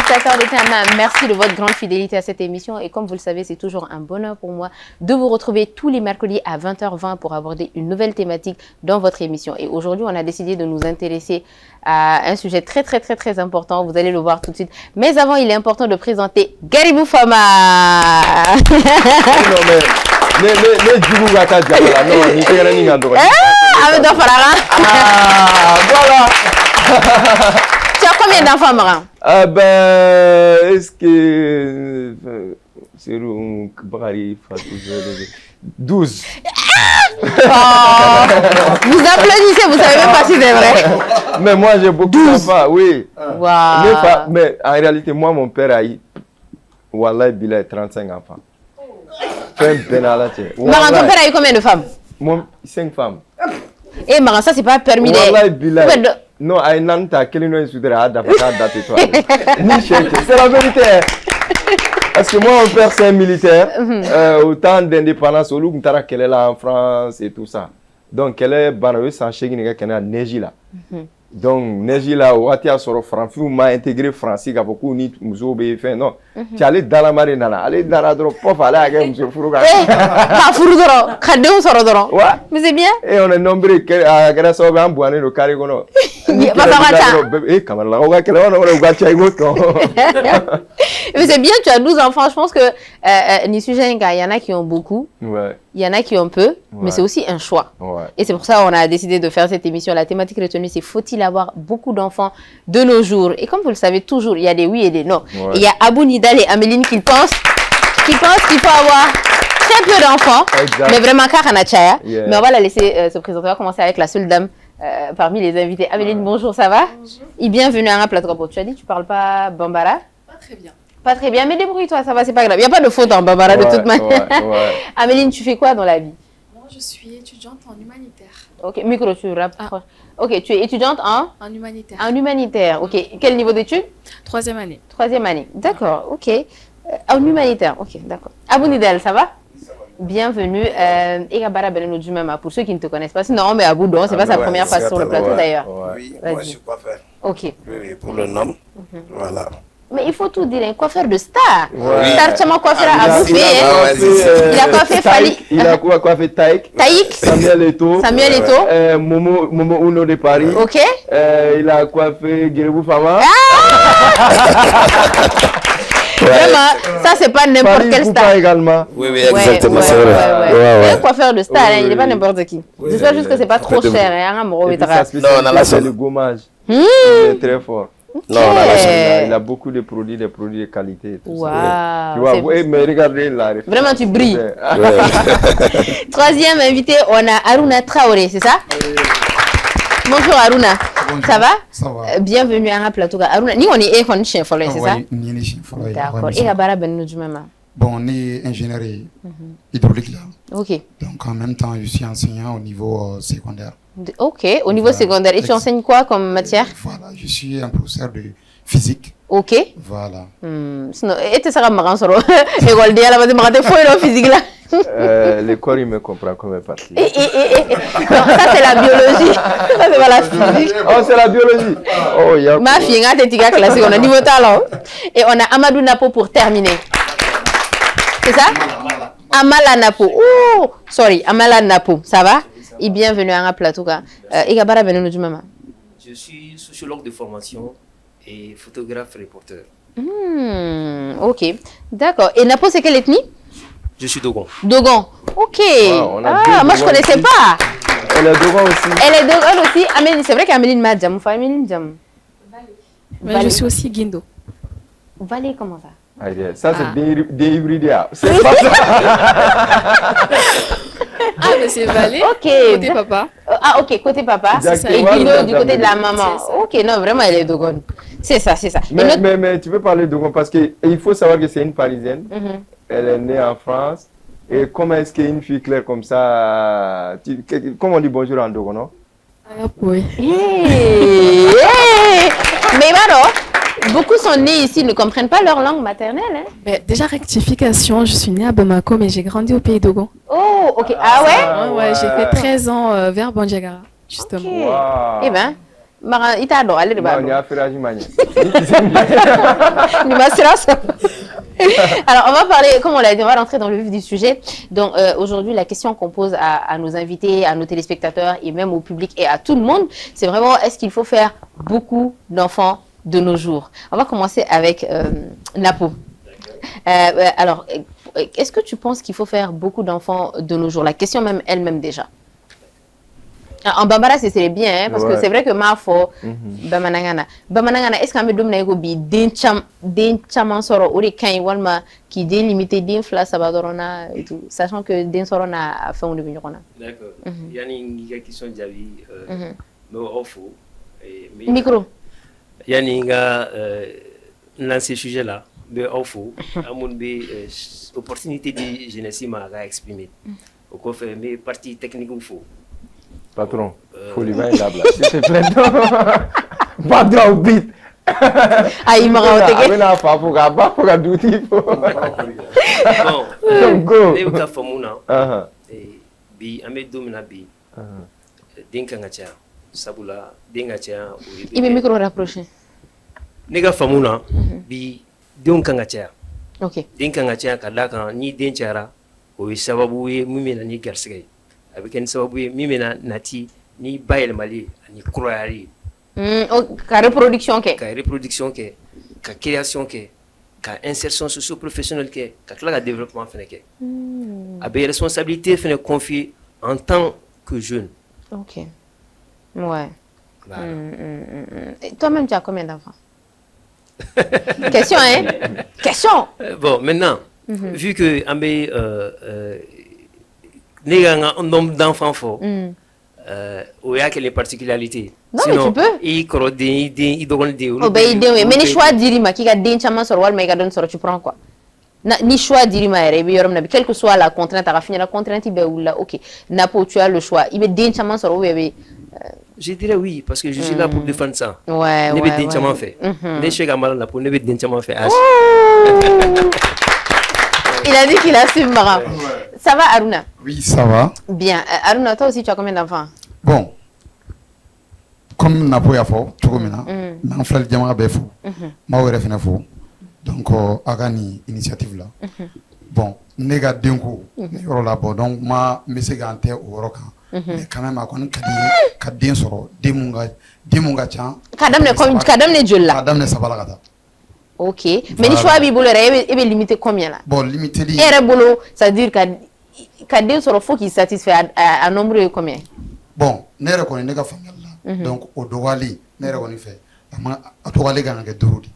téléspectateurs de Tama, merci de votre grande fidélité à cette émission. Et comme vous le savez, c'est toujours un bonheur pour moi de vous retrouver tous les mercredis à 20h20 pour aborder une nouvelle thématique dans votre émission. Et aujourd'hui, on a décidé de nous intéresser à un sujet très important. Vous allez le voir tout de suite. Mais avant, il est important de présenter Garibou Fama. Voilà. Tu as combien d'enfants, Maran? Ah ben, est-ce que... c'est 12. Vous applaudissez, vous savez même pas si c'est vrai. Mais moi, j'ai beaucoup d'enfants, oui. Wow. Mais en réalité, moi, mon père a eu... Wallah, il a 35 enfants. Maran, ton père a eu combien de femmes? Moi, 5 femmes. Eh, Maran, ça, c'est pas permis de... Non, c'est la vérité. Parce que moi, mon père, c'est un militaire. Au temps d'indépendance, au Lougou, qu'elle est là en France et tout ça. Donc, elle est banale, sans chèque, elle est Neji là. Donc, Neji là, au Watia sur le français, m'a intégré français, qui a beaucoup ni Mouzo fait. Non, tu allais dans la marine, allez dans la drogue, pof, allez à Mouzo Fourouga. Pas Fouroudoro, Kadéon Sorodoro. Ouais. Mais c'est bien. Et on est nombreux, grâce à Bouane, le Carigono. Mais c'est bien, tu as 12 enfants. Je pense que Nisujenga, il y en a qui ont beaucoup. Ouais. Il y en a qui ont peu, mais c'est aussi un choix. Ouais. Et c'est pour ça qu'on a décidé de faire cette émission. La thématique retenue, c'est faut-il avoir beaucoup d'enfants de nos jours? Et comme vous le savez toujours, il y a des oui et des non. Ouais. Et il y a Abou Nidal et Améline qui pensent qu'il faut avoir très peu d'enfants. Mais vraiment, Karanachaya. Yeah. Mais on va la laisser se présenter. On va commencer avec la seule dame parmi les invités. Améline, bonjour, ça va? Bonjour. Et bienvenue à un plateau. Tu as dit tu parles pas Bambara? Pas très bien. Pas très bien, mais débrouille-toi, ça va, c'est pas grave. Il n'y a pas de faute en Bambara de toute manière. Améline, tu fais quoi dans la vie? Moi, je suis étudiante en humanitaire. Ok, micro, tu rapproches. Ok, tu es étudiante en humanitaire. En humanitaire, ok. Quel niveau d'études? 3e année. 3e année, d'accord, ok. En humanitaire, ok, d'accord. Abou Nidal, ça va? Bienvenue. Egabara Belenou Djumama, pour ceux qui ne te connaissent pas, sinon, mais Abou Don, c'est pas sa première fois sur le plateau d'ailleurs. Oui, moi je suis coiffeur. Ok. Oui, pour le nom. Voilà. Mais il faut tout dire, un coiffeur de star. Ouais. Star Chama coiffeur à bouffer. Il a coiffé Fali. Il a coiffé Taïk. Taïk. Samuel Eto'o. Samuel Eto'o. Momo Uno de Paris. Ok. Il a coiffé Guéribou Fama. Vraiment, ça c'est pas n'importe quel star. Également. Oui, oui, exactement, c'est vrai. Un coiffeur de star, il n'est pas n'importe qui. J'espère juste que c'est pas trop cher. Non, on a la c'est le gommage. Il est très fort. Non, il a beaucoup de produits de qualité. Et tout ça. Tu Wow. vois, mais regardez là. Vraiment, tu brilles. Troisième invité, on a Aruna Traoré, c'est ça? Bonjour Aruna. Bonjour. Ça va? Ça va. Bienvenue à un plateau. Aruna, ni on est école chien follow, c'est ça? D'accord. Et Abara Ben Nujumama. Bon, on est ingénieur hydraulique là. Ok. Donc en même temps, je suis enseignant au niveau secondaire. Ok, au niveau secondaire. Et tu enseignes quoi comme matière? Voilà, je suis un professeur de physique. Ok. Voilà. Sinon, et tu seras marrant sur l'école de la base de physique là. L'école, il me comprend comme un parti. Non, ça c'est la biologie. Ça c'est pas la physique. Oh, c'est la biologie. Oh, il y a. Ma fille, t'es tiga classique, on a niveau talent. Et on a Amadou Napo pour terminer. C'est ça? Amala Napo. Oh, sorry, Amala Napo. Ça va? Et bienvenue à un plateau. Egabara Benou du Mama. Je suis sociologue de formation et photographe reporter. Ok, d'accord. Et Napo, c'est quelle ethnie? Je suis Dogon. Dogon. Ok. Wow, moi je connaissais pas. Elle est Dogon aussi. Elle est Dogon aussi. Améline, c'est vrai qu'Améline m'a Djam. Améline Djam. Mais je suis aussi Guindo. Valé, comment ça? Ça, c'est débridé. C'est pas ça. Ah, mais c'est Valé. Ok. Côté papa. Ah, ok, côté papa. Et Guindo du côté de la maman. Ok, non, vraiment, elle est Dogon. C'est ça, c'est ça. Mais tu peux parler Dogon parce qu'il faut savoir que c'est une Parisienne. Elle est née en France. Et comment est-ce qu'une fille claire comme ça... Comment on dit bonjour en Dogon, non? Oui. Mais voilà, beaucoup sont nés ici, ne comprennent pas leur langue maternelle. Hein? Mais déjà, rectification, je suis née à Bamako, mais j'ai grandi au pays d'Ogon. Oh, ok. Ah ouais? Ouais, j'ai fait 13 ans vers Bandiagara, justement. Okay. Eh ben, Mara, ita do aller ba. On y a fait la jimanie. Alors, on va parler, comme on l'a dit, on va rentrer dans le vif du sujet. Donc, aujourd'hui, la question qu'on pose à nos invités, à nos téléspectateurs et même au public et à tout le monde, c'est vraiment, est-ce qu'il faut faire beaucoup d'enfants de nos jours? On va commencer avec Napo. Alors, est-ce que tu penses qu'il faut faire beaucoup d'enfants de nos jours? La question même elle-même déjà. En Bambara, c'est bien, hein, parce que c'est vrai que ma fo Bamanangana, est-ce qu'on me donne bi den chaman soro ori kan walma qui délimité den fla sabadorona et tout, sachant que den sorona a fait on devient rona. D'accord. Il y a une question d'avis mais au fond micro. Il y a une dans ce sujet là, mais au fond, à mon opportunité de jeunesse m'a exprimer. Au quoi faire mes parties techniques ou faux. Patron, faut lui mettre la blague. S'il te plaît, pas trop vite. Ah, il m'a raconté. Ah, mais là, faut que douter. Bon, go. Les gars famuna. Bi, amé domina bi. Dinkangacha, sabula, dingacha. Il me micro rapproché. Les gars famuna, bi, dinkangacha. Ok. Dinkangacha, kadaka ni dinchara, ou sababu mumina ni garsegay. Avec une sababu mimena nati ni bayel mali ni croyari ka reproduction ke ka création ke ka insertion socio-professionnelle ke ka développement fene ke avec responsabilité fene confiée en tant que jeune. OK. Ouais. Voilà. Toi-même tu as combien d'enfants? Question hein? Question. Bon, maintenant vu que ambe un nombre d'enfants fort, il y a quelques particularités. Non, sinon, mais tu peux. Mais ni choix dirima qui a des chaman sur wal mais donne sur tu prends quoi? Ni choix dirima quelle que soit la contrainte, à finir la contrainte il là OK. Napo tu as le choix. Il met des chaman sur je dirais oui parce que je suis là pour défendre ça. Ouais. Ne des chaman fait. Ne chez gamal là pour ne des chaman fait. Il a dit qu'il assume Maram. Ça va Aruna? Oui, ça va. Bien. Aruna, toi aussi tu as combien d'enfants? Bon. Comme Napo a fait, tout comme ça, mais frère le diamant a fait. Moi, je fait fou. Donc, agani initiative là. Bon, nega denko, yoro là bon. Donc, moi, monsieur Ganté au Roca. Mais quand même, à quoi kadien soro, demunga chan. Kadam ne jolla. Kadam ne sabalagata. OK. Mais les choix bibolo est limité combien là? Bon, limité. Et bolo, ça veut dire kadien soro faut qu'il satisfait à nombre combien? Bon, ne reconnais nega famille là. Donc, au doali, ne reconnais fait. A doali gana ke durudi.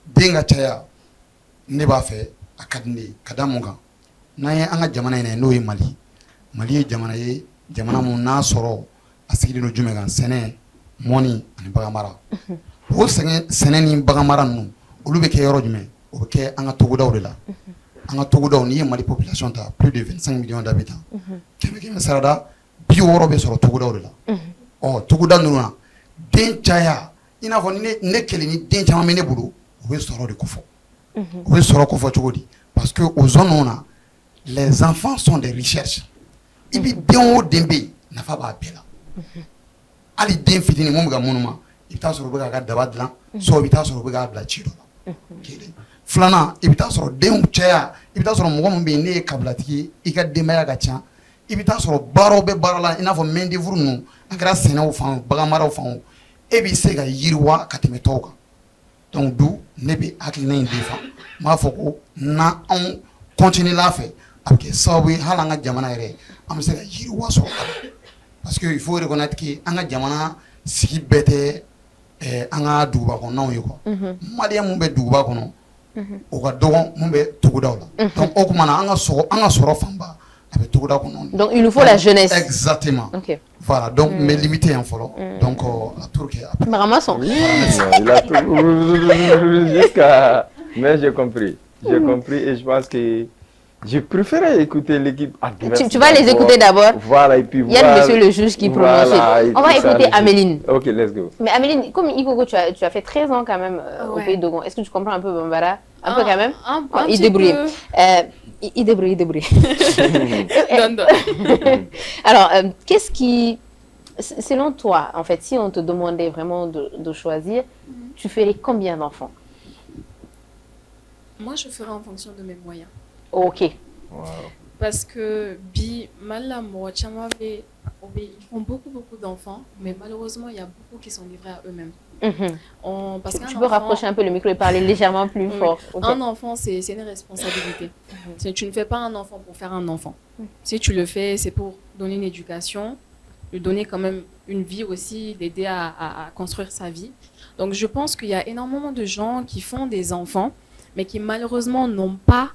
Denga chaya ne ba fait a kadne kadamunga. Na ye anga jamana ina no yi Mali. Mali jamana mun na soro asigi no jume gan sene moni ani bagamara. O sene ni bagamara nu olu be ke yoro jume o be ke anga togodaw de la. Anga togodaw ni ye Mali population ta plus de 25 millions d'habitants. Keme sarada bi woro be soro togodaw de la. Oh togoda nu na den chaya ina fo ne kele ni den chama me ne bulu o be soro de kofo. O be soro kofo chogodi parce que aux zones on a les enfants sont des recherches. Ibi den o dembe na fa ba bela. Ali den fitini mo ga monuma ita soro be ga daba dlan so ita soro be ga bla chido. Flana ibita soro den chaya ibita soro mo mo be ne kablatiki ika demaya ga cha ibita soro baro be barala ina fo mendi vurnu akara sena o fan bagamara o fan e bi se ga yirwa katime toka donc du ne be akina indefa ma fo ko na on continue la fait avec ça oui halanga jamana ere am se ga yirwa so parce que il faut reconnaître que anga jamana sigi bete anga duba ko non yiko maliya mun be duba kono o ka dogon mun be tugudaw la donc o kuma na anga soro famba avec tugudaw kono donc il nous faut la jeunesse exactement OK voilà donc mais limité en follow donc la Turquie Maramason il a tout jusqu'à mais j'ai compris et je pense que je préférais écouter l'équipe adverse. Tu vas les écouter d'abord. Voilà, et puis il y a monsieur le juge qui prononce. On va écouter Améline. OK, let's go. Mais Améline, comme Ikoko, tu as fait 13 ans quand même au Pays de Dogon. Est-ce que tu comprends un peu Bambara? Un peu quand même? Il débrouille. Il débrouille. Donne. Alors, qu'est-ce qui selon toi, en fait, si on te demandait vraiment de choisir, tu ferais combien d'enfants? Moi, je ferai en fonction de mes moyens. Ok. Wow. Parce que ils font beaucoup d'enfants, mais malheureusement, il y a beaucoup qui sont livrés à eux-mêmes. Parce Tu peux rapprocher un peu le micro et parler légèrement plus fort. Okay. Un enfant, c'est une responsabilité. Tu ne fais pas un enfant pour faire un enfant. Si tu le fais, c'est pour donner une éducation, lui donner quand même une vie aussi, l'aider à construire sa vie. Donc, je pense qu'il y a énormément de gens qui font des enfants, mais qui malheureusement n'ont pas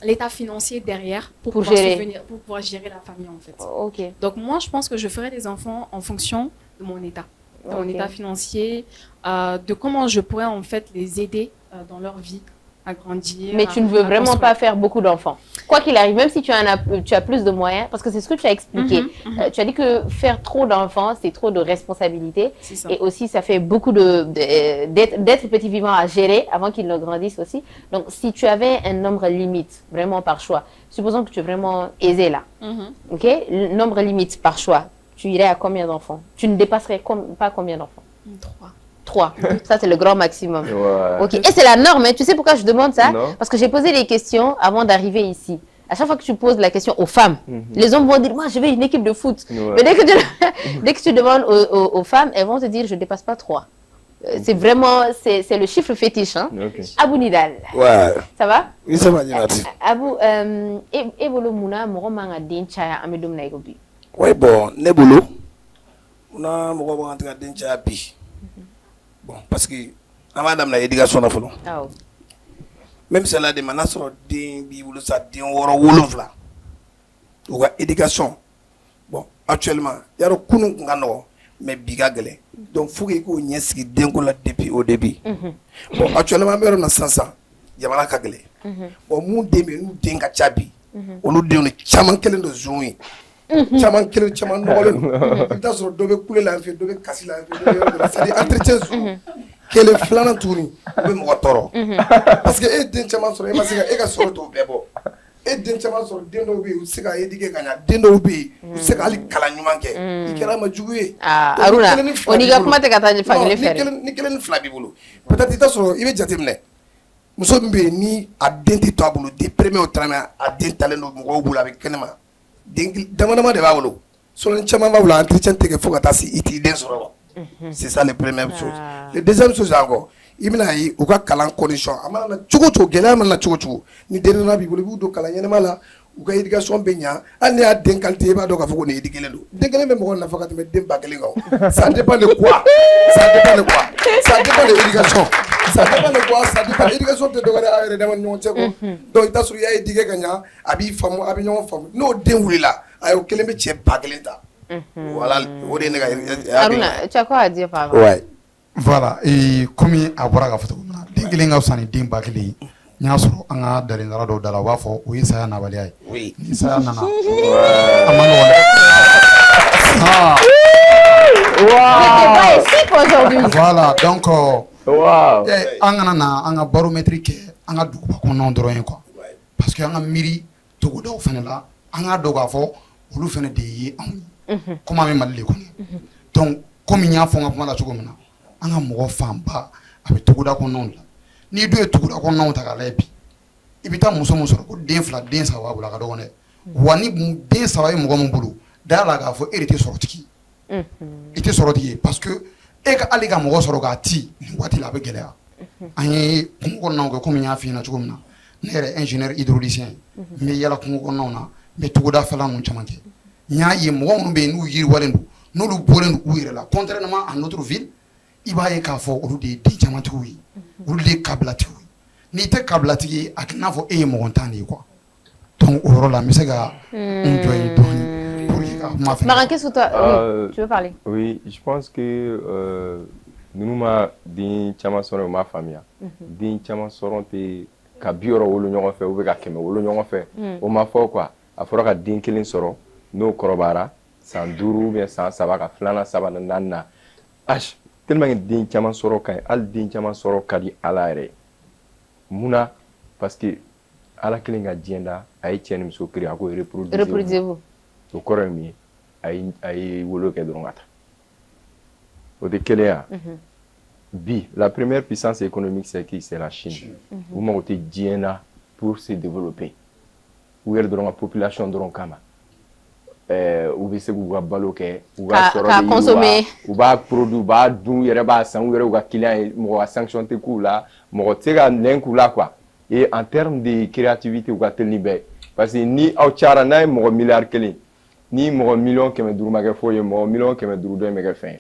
l'état financier derrière pour pouvoir gérer la famille, en fait. Okay. Donc, moi, je pense que je ferai des enfants en fonction de mon état. De mon état financier, de comment je pourrais en fait les aider dans leur vie à grandir. Mais tu ne veux vraiment pas faire beaucoup d'enfants. Quoi qu'il arrive, même si tu as plus de moyens, parce que c'est ce que tu as expliqué. Tu as dit que faire trop d'enfants, c'est trop de responsabilités. Et aussi, ça fait beaucoup d'être petit vivant à gérer avant qu'ils ne grandissent aussi. Donc, si tu avais un nombre limite, vraiment par choix, supposons que tu es vraiment aisé là. Ok, le nombre limite par choix. Tu irais à combien d'enfants? Tu ne dépasserais pas combien d'enfants? 3. Ça, c'est le grand maximum. Ouais. Okay. Et c'est la norme. Hein. Tu sais pourquoi je demande ça? Parce que j'ai posé les questions avant d'arriver ici. À chaque fois que tu poses la question aux femmes, les hommes vont dire, moi, je veux une équipe de foot. Mais dès que tu demandes aux femmes, elles vont te dire, je ne dépasse pas 3. C'est vraiment, c'est le chiffre fétiche. Hein? Abou Nidal. Ouais. Ça va? Oui, ça va. Abou, Ebolo Mouna, Moromanga Dincha, Amedum Nairobi. Oui, bon, Nebolo, on a rentré à Denchapi. Bon, parce que madame la éducation na folo. Même celle-là de maintenant sur din bibulu sa din woro wolofla. Ou éducation. Bon, actuellement, il y a le kunu ngano mais biga gele. Donc faut que ko nyesiki den ko la depuis au début. Bon, actuellement me na 500. Jamana ka gele. Bon, mu demi nu den ka chabi. Olu den chaman kelen do zumi. Chaman kelen chaman nogole. Il t'a sur dobe couler la fait dobe casser la fait. Ça dit entretien kelen flana tourni be mo toro. Parce que e den chaman sur e ma sika e ka soro to bebo. E den chaman sur den do be u sika e dige ganya den do be u sika ali kala nyuman ke. I kala ma jugué. Aruna oni ga kuma te ka ta fagile fere. Ni kelen fla bi bolo. Peut-être il t'a sur i be jatemne. Muso be ni a den ti to bolo de premier au trama a den talent do mo bolo avec kenema. Demandement de Baolo. Sur un chaman va entretien te faut que tu iti den soro. C'est ça la première chose. La deuxième chose encore, il m'a dit au cas calan condition. Amana chugo gela amana chugo. Ni derena bi bolo do kala nyama la ou ka éducation benya. Ani a den qualité ba do ka foko ni éduquer do. Dégalé même on na faka te dem bakeli ngaw. Ça dépend de quoi? Ça dépend de quoi? Ça dépend de l'éducation. Ça dépend de quoi? Ça dépend de l'éducation te dogare a yere dama ñon ceko. Donc ta sur ya éduquer ganya abi famu abi ñon famu. No den wulila ayo kelembe che bakelenta. Voilà, Aruna, tu as quoi à dire par rapport? Ouais. Voilà, et comme a bɔra ka fɔ cogo min na den kelen ka fisa ni den ba kelen ye n y'a sɔrɔ an ka dalindara dɔw da la u b'a fɔ o ye saya nabaliya ye ni saya nana a ma nɔgɔn dɛ. Voilà, donc an kana na an ka baromètre kɛ an ka duguba kɔnɔnaw dɔrɔn ye quoi parce que an ka miiri togodaw fɛnɛ la an k'a dɔn k'a fɔ olu fɛnɛ de ye anw ye comme an bɛ Mali de kɔnɔ donc comme n y'a fɔ n ka kuma la cogo min na an ka mɔgɔ fanba a bɛ togoda kɔnɔnaw la n'i dun ye togoda kɔnɔnaw ta k'a lajɛ bi i bɛ taa muso min sɔrɔ ko den 2 den 3 b'a bolo a ka dɔgɔn dɛ wa ni den 3 ye mɔgɔ min bolo da la k'a fɔ e de tɛ sɔrɔtigi i tɛ sɔrɔtigi ye parce que e ka hali ka mɔgɔ sɔrɔ k'a ti nin waati la a bɛ gɛlɛya an ye kungo kɔnɔnaw kɛ komi n y'a f'i ɲɛna cogo min na ne yɛrɛ ingénieur hydraulicien n bɛ yala kungo kɔnɔnaw na n bɛ togoda fɛla ninnu caman kɛ n y'a ye mɔgɔ minnu bɛ yen n'u yiriwalen don n'olu bɔlen don u yɛrɛ la contrairement à notre ville i b'a ye k'a fɔ olu de ye den camantigiw ye olu de ye kabilatigiw ye n'i tɛ kabilatigi ye a n'a fɔ e ye mɔgɔntan de ye quoi donc o yɔrɔ la n bɛ se ka n jɔ yen dɔɔni pour que ka kuma fɛ. Maran, qu'est-ce que toi tu veux parler? Oui, je pense que ninnu ma den caman sɔrɔ u m'a faamuya den caman sɔrɔ tɛ ka 60 wolo ɲɔgɔn fɛ ou bien ka 100 wolo ɲɔgɔn fɛ o ma fɔ quoi a fɔra ka den kelen sɔrɔ n'o kɔrɔbayara san 5 ou bien san 3 ka filanan sabanan naaninan tellement que den caman sɔrɔ ka ɲi hali den caman sɔrɔ ka di Ala yɛrɛ munna parce que Ala kelen ka diɲɛ da a ye cɛ ni muso créer a ko reproduisez-vous o kɔrɔ ye min ye ay wolo ke dronata o de kelea bi la première puissance économique c'est qui? C'est la Chine. Où m'a été diena pour se développer où est la population de Ronkama où be se ou balo ke ou va consommer ou va produire ba dun yere ba san ou yere ou client mo sanction te kula mo tega nen kula quoi. Et en termes de créativité ou tel niveau parce que ni au chara na mo milliard kele ni mo million que me dourma ke foye mo million que me dourdo me ke fin.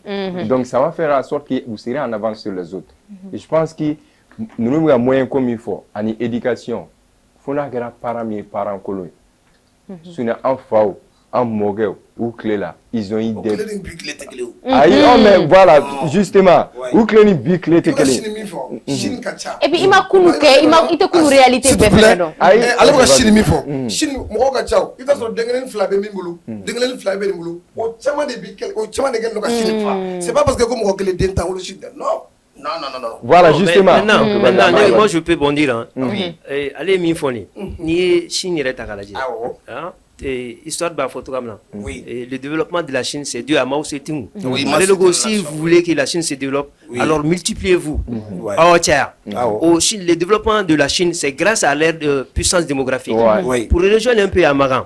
Donc ça va faire en sorte que vous serez en avance sur les autres. Et je pense que nous avons moyen comme il faut en éducation faut na gara parents colo suna enfant en mogel ou clé là ils ont eu des mais voilà justement ou clé ni bi clé te clé et puis il m'a kounuke il te kounu réalité bébé donc alors que chine mi fo chine mo ga chaw ita so denglen flabe mi mbulu denglen flabe mi mbulu o chama de bi o chama de gel no ka chine fa c'est pas parce que comme ko clé dentan ou le chine non. Voilà, non, justement. Maintenant, moi je peux bondir. Hein. Allez, Mifoni. Ni Chine est à la histoire de la photo comme là. Le développement de la Chine, c'est dû à Mao Tse-tung. Si vous voulez que la Chine se développe, alors multipliez-vous. Le développement de la Chine, c'est grâce à l'ère de puissance démographique. Pour rejoindre un peu Amaran,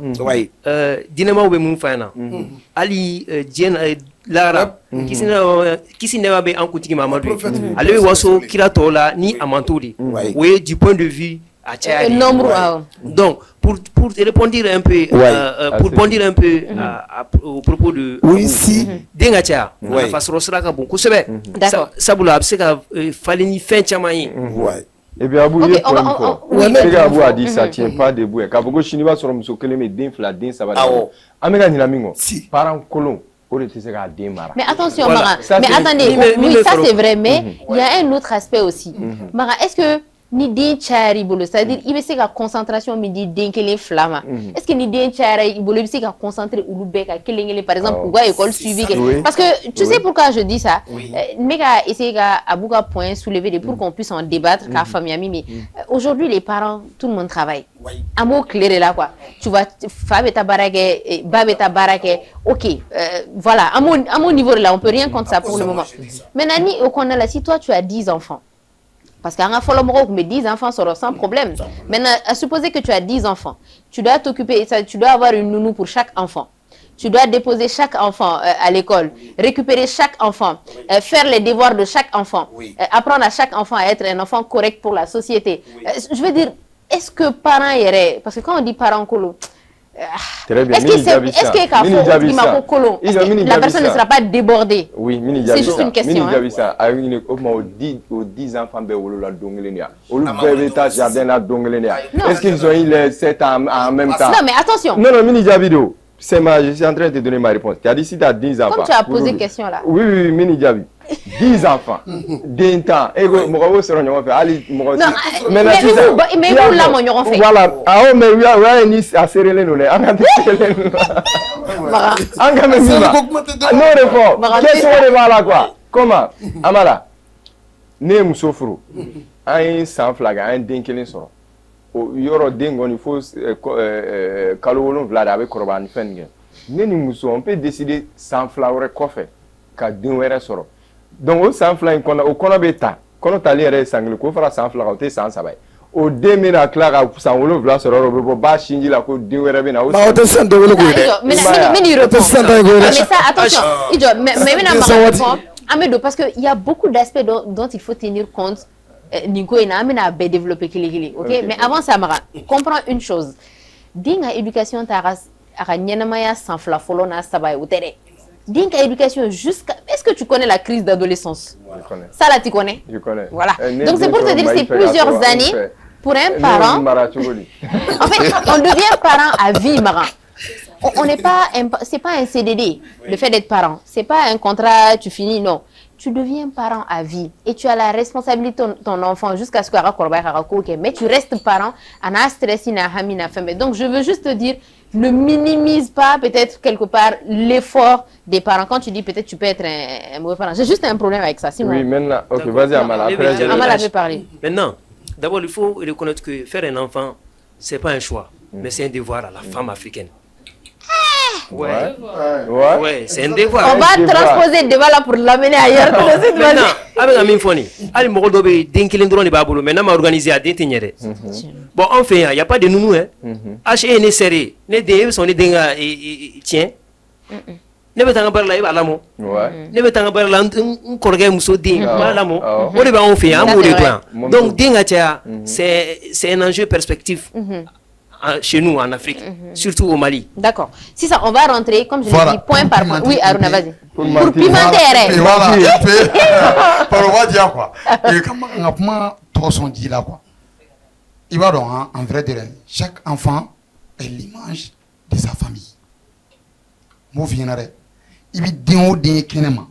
Dinama Oubemoufana, Ali Dien l'arabe, qui s'y n'est pas en coutume Mamadou. Ali Wasso Kiratola ni Amantouri. Oui, du point de vue à nombre. Donc, pour répondre un peu, pour bondir un peu au propos de Dengatia, la façon sera bon. D'accord. Ça vous l'a c'est qu'il fallait ni fin chamaï. Et bien, Abou, Abou a dit ça tient pas debout. Quand vous chinois sur le socle, mais d'infla, d'in ça va. Amega ni la mingo. Parents colons. Mais attention, Mara. Mais attendez, oui, ça c'est vrai, mais il y a un autre aspect aussi. Mara, est-ce que ni den chari bolo, c'est-à-dire il veut se ka concentration mais di den kelen flama. Est-ce que ni den chari bolo il veut se ka concentrer ou beka kelen par exemple ou école suivie parce que tu sais pourquoi je dis ça. Mais ka essayer ka abouka point soulever pour qu'on puisse en débattre ka famille mais aujourd'hui les parents tout le monde travaille. Un mot clair là quoi. Tu vois femme ta barake, babe ta barake. OK, voilà, à mon niveau là, on peut rien contre ça pour le moment. Maintenant ni au qu'on a là si toi tu as 10 enfants. Parce qu'à un follow mais 10 enfants seront sans problème. Maintenant, à supposer que tu as 10 enfants, tu dois t'occuper, tu dois avoir une nounou pour chaque enfant. Tu dois déposer chaque enfant à l'école, récupérer chaque enfant, faire les devoirs de chaque enfant, apprendre à chaque enfant à être un enfant correct pour la société. Je veux dire, est-ce que parents iraient, parce que quand on dit parents colo, est-ce que la personne ne sera pas débordée? Oui, c'est juste une question. Aux 10 enfants, est-ce qu'ils ont eu les 7 en même temps? Non, mais attention. Non, Mini Javido, je suis en train de te donner ma réponse. Tu as dit si tu as 10 enfants. Comme tu as posé question là. Oui, Mini Javi. 10 enfants, d'un temps. Et vous, mais vous là, mon fait. Voilà. Ah, mais oui, oui, à serrer les noms. Non, réforme. Qu'est-ce qu'on va là, quoi? Comment? Amala. Ne Moussofro. Un sans flag, un dinkelin sort. Yoro dingon, il faut Kalolon Vlad avec Corban Fengen. Neni Mousso, on peut décider sans flower coffee. Ka dinwere sort. Donc au sans flag au konabeta quand on allait sangle ko fara sans flag au sans sabay au 2000 à clara sans wolo vla so ro ba shinji la ko dinwere be na o ba o te san de wolo ko de mais ça attention ijo mais Amedo parce que il y a beaucoup d'aspects dont il faut tenir compte Ninko ina amena be développer kili OK mais avant ça Mara comprends une chose dinga éducation taras aka nyenamaya sans fla folo na sabay ou tere dinga éducation jusqu'à est-ce que tu connais la crise d'adolescence? Je connais. Ça là tu connais? Je connais. Voilà. Donc c'est pour te dire c'est plusieurs années pour un parent. En fait, on devient parent à vie, Mara. On n'est pas c'est pas un CDD le fait d'être parent. C'est pas un contrat tu finis non. Tu deviens parent à vie et tu as la responsabilité de ton enfant jusqu'à ce que mais tu restes parent en stress donc je veux juste te dire ne minimise pas peut-être quelque part l'effort des parents quand tu dis peut-être tu peux être un mauvais parent. J'ai juste un problème avec ça sinon. Oui maintenant OK vas-y Amala après Amala avait parlé. Maintenant d'abord il faut reconnaître que faire un enfant c'est pas un choix mais c'est un devoir à la femme africaine. Ouais, c'est un devoir. On va transposer le débat là pour l'amener ailleurs. Maintenant, avec Amin Foni, Ali Mogodobe, Dinkelindron et Babolo, maintenant m'a organisé à Dintignere. Bon, enfin, il n'y a pas de nounou, hein. H.E. n'est serré, les deux sont les dingas et tiens. Ne veut pas parler à l'amour. Ne veut pas parler à un collègue moussoudi, à l'amour. On est en fait, un mot de blanc. Donc, Dingatia, c'est un enjeu perspective. Chez nous en Afrique, surtout au Mali. D'accord. Si ça, on va rentrer, comme je l'ai dit, point par point. Oui, Aruna, vas-y. Pour pimenter. Voilà. On va dire quoi. Et comment on a trop son dit là quoi. Il va donc en vrai de chaque enfant est l'image de sa famille. Moi viendrai. Il vit d'un haut d'un kénéma.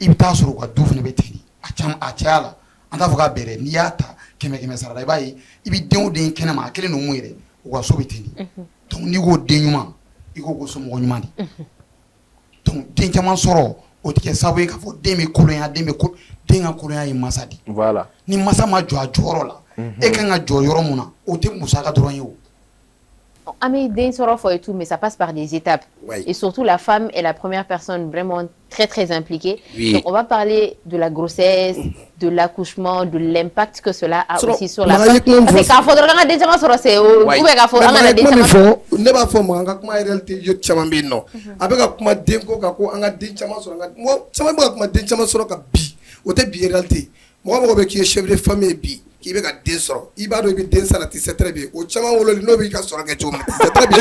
Il vit sur quoi d'où ne bétini. A tiala. On a voulu bere niata. Keme sarada bayi ibi denw den kenema kelen no muire o ga so beteni donc ni go denuma i go so mo nyuma di donc den caman soro o tike sabu ka fo den me kolonya den ga kolonya yi masadi voilà ni masa ma jo ajoro la e kan ga jo yoro muna o te musa ka doron yo Ami den soro fo et tout mais ça passe par des étapes et surtout la femme est la première personne vraiment très impliquée. Donc on va parler de la grossesse, de l'accouchement, de l'impact que cela a aussi sur la femme. Parce que quand faudra nga den chama soro c'est ou be ka fo nga den chama ne ba fo mo nga kuma réalité yo chama bi no abeka kuma den ko ka ko nga den chama soro nga mo chama ba kuma den chama soro ka bi o te bi réalité mo be ki chef de famille bi qui veut garder sort, il va devenir des salades, c'est très bien. Au chama ou le noble qui a sorti quelque chose, c'est très bien.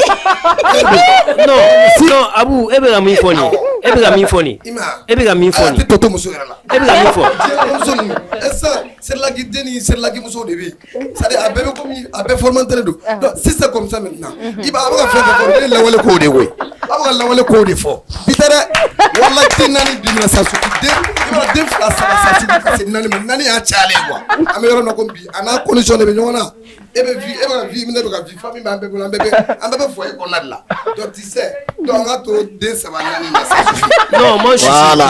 Non, Abou, Ebega Mifoni, Ebega Mifoni, Ebega Mifoni. C'est Toto Moussou là. Ebega Mifoni. C'est la guide, c'est la guide Moussou de vie. Ça dit, Abé comme Abé formanté de. Si c'est comme ça maintenant, il va avoir fait la wale code oui. Avoir la wale code fort. Pitara, wala tinani dimina sa suki. Il va défla sa suki parce que nani a chalé quoi. Améliorons nos combi. Ana condition de besoin ebe vie mine beka vie famille ma bebe ambebe foyer qu'on a là donc tu sais donc à to de ça va non moi je suis voilà.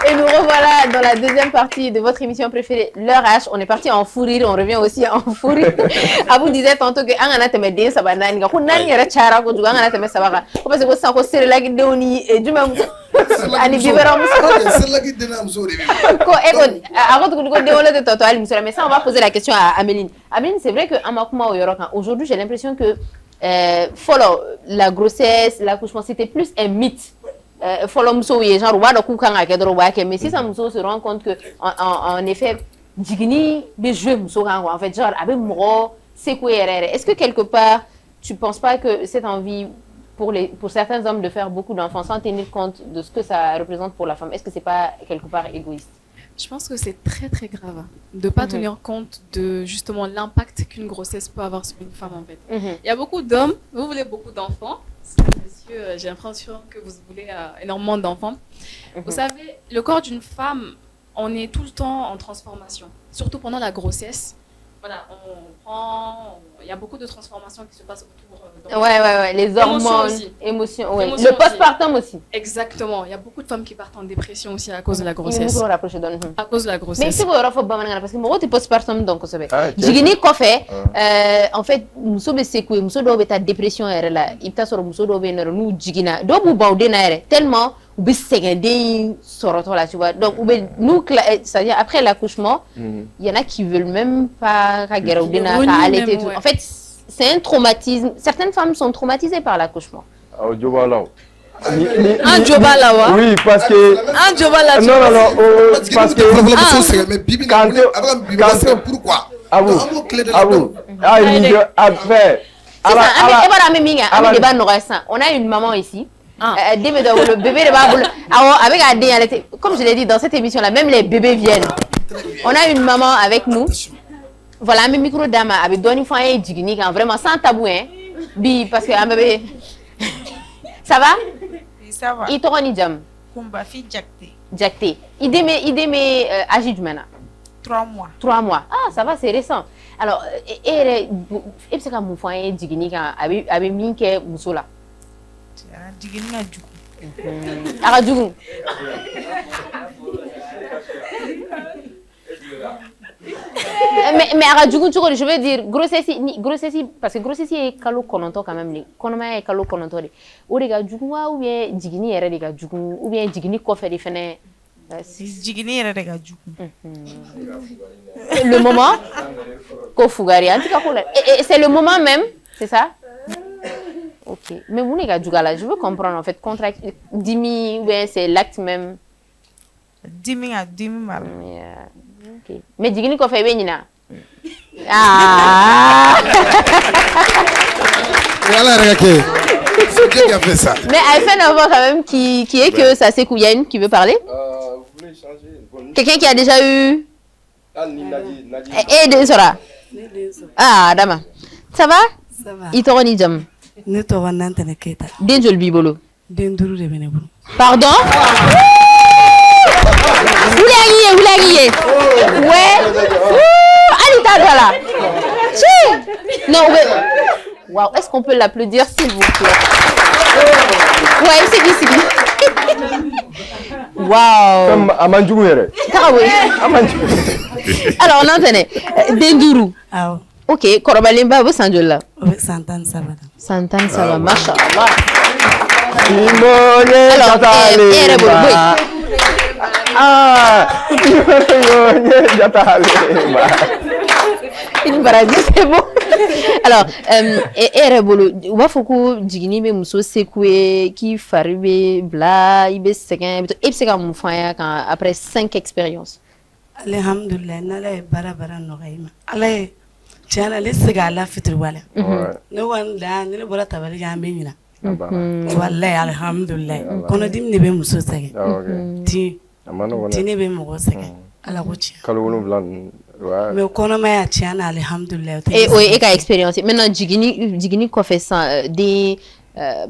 Et nous revoilà dans la deuxième partie de votre émission préférée, l'heure H. On est parti en fou rire, on revient aussi en fou rire. Abou disait tantôt que angana teme den sabanani ga kunani yara chara ko juga angana teme sabaka. Ko parce que ça ko sere la gidde ni e juma ani bibera muso. C'est la gidde na muso de. Ko eko agoto ko de wala de toto ali muso mais ça on va poser la question à Améline. Améline, c'est vrai que amakuma o yorokan aujourd'hui, j'ai l'impression que follow la grossesse, l'accouchement, c'était plus un mythe. Follow genre mais si ça se rend compte que en effet digni des jeux en fait genre avec moro c'est quoi est-ce que quelque part tu penses pas que cette envie pour certains hommes de faire beaucoup d'enfants sans tenir compte de ce que ça représente pour la femme, est-ce que c'est pas quelque part égoïste? Je pense que c'est très grave de ne pas tenir compte de justement l'impact qu'une grossesse peut avoir sur une femme en fait. Il y a beaucoup d'hommes, vous voulez beaucoup d'enfants. Monsieur, j'ai l'impression que vous voulez énormément d'enfants. Vous savez, le corps d'une femme, on est tout le temps en transformation, surtout pendant la grossesse. Voilà, il y a beaucoup de transformations qui se passent autour. Ouais, les hormones, émotions, ouais. Le postpartum aussi. Exactement, il y a beaucoup de femmes qui partent en dépression aussi à cause de la grossesse. À cause de la grossesse. Mais c'est vrai, parce que moi, tu postpartum donc ça va. Jigini kofe, en fait, muso be sekwe, muso do be ta dépression era la, ipta soro muso do be na nu jigina, do bu baude na era tellement ou be segende soroto là, tu vois. Donc nous, c'est-à-dire après l'accouchement, il y en a qui veulent même pas allaiter tout. En fait, c'est un traumatisme. Certaines femmes sont traumatisées par l'accouchement. Un Jobalawa. Oui, parce que. Un Jobalawa. Non, parce que. Pourquoi? On a une maman ici. Le bébé avec comme je l'ai dit dans cette émission là, même les bébés viennent. On a une maman avec nous. Voilà, mes micro dama avec Donny Foyer Digni vraiment sans tabou hein. Bi parce que un bébé. Ça va? Oui, ça va. Il te rend jam. Kumba fi jakte. Jakte. Il démet âgé du maintenant. 3 mois. 3 mois. Ah, ça va, c'est récent. Alors, et c'est comme mon foyer Digni avec minke musola. Digni na djugu. Ara djugu. Mais Mais à Radjougoun, je veux dire, grossesse, parce que grossesse est calo kononto quand même. Konoma est calo kononto. Ou les gars, ou bien Digini et les gars, ou bien Digini Kofé les fenêtres. Digini et les gars, le moment Kofugari, en tout cas, c'est le moment même, c'est ça? Ok. Mais vous les gars, je veux comprendre en fait, contrat Dimi, ouais, c'est l'acte même. Dimi mal. Ok. Mais Digini Kofé Benina. Ah. Voilà, regardez. C'est qui a fait ça? Mais elle fait un voix quand même qui est que ça c'est Kouyaine qui veut parler. Vous voulez changer? Quelqu'un qui a déjà eu. Et Densora. Ah, Dama. Ça va? Ça va. Itoroni Jam. Ne to wannan ta ne keta. Denjol Bibolo. Den duru de bene bulu. Pardon? Oulagiyé. Ouais. Anita là. Non, mais. Waouh, est-ce qu'on peut l'applaudir s'il vous plaît? Ouais, c'est ici. Waouh. Comme Amanjougou. Alors, on entendait. Denduru. Ah. Ok, Korobalimba, vous Sanjola. Oui, Santan Sabada. Santan Sabada, machallah. Alors, ah, c'est bon. Alors, Erebolo, on va faut que Digini me muso sekwe qui faribe bla, ibe sekin, et c'est comme mon frère après 5 expériences. Alhamdulillah, nala bara nogaima. Alay, tiana le sega la fitri wala. No one da ni le bora tabali jambe nyina. Wallahi alhamdulillah. Kono dim ne be muso sege. Ti ne be mo sege. Ala gochi. Kalolo blan. Mais kono ma tiana alhamdulillah. Et oui, et expérience. Maintenant Digini quoi fait ça des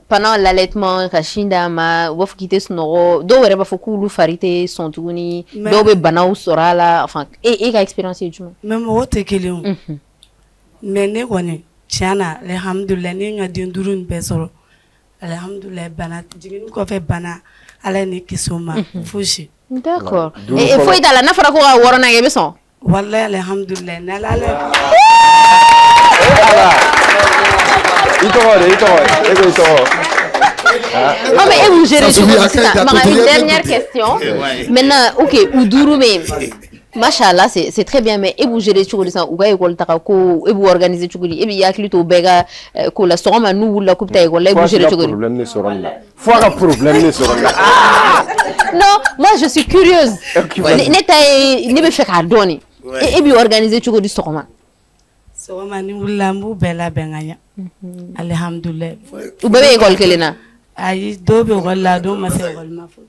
pendant l'allaitement kashinda ma wof quitter sonoro do were ba fokulu farite sontuni do be banau sorala enfin et expérience du monde. Même wote keleu. Mais ne woni tiana alhamdulillah ni nga dindurun besoro. Alhamdulillah bana Digini quoi fait bana ala ni kisoma fushi. D'accord. Et faut y aller na fara ko worona ngebe son. Wallahi alhamdulillah nalala. Non mais vous gérez tout ça. Une dernière question. Maintenant, ok, Ouduru mais machallah c'est très bien mais et vous gérez tout ça ou école takako et vous organisez tout et bien yakli to bega ko la soma nous la coupe ta école vous gérez tout. Problème ne sera là. Faut un problème ne sera là. Non, moi je suis curieuse. Neta ne be fait donner. Et bien organiser tout du soma. Soma ni ulambu bela benganya. Alhamdulillah. Ou bébé école kelena. Ayi do be wala do ma se école ma fo.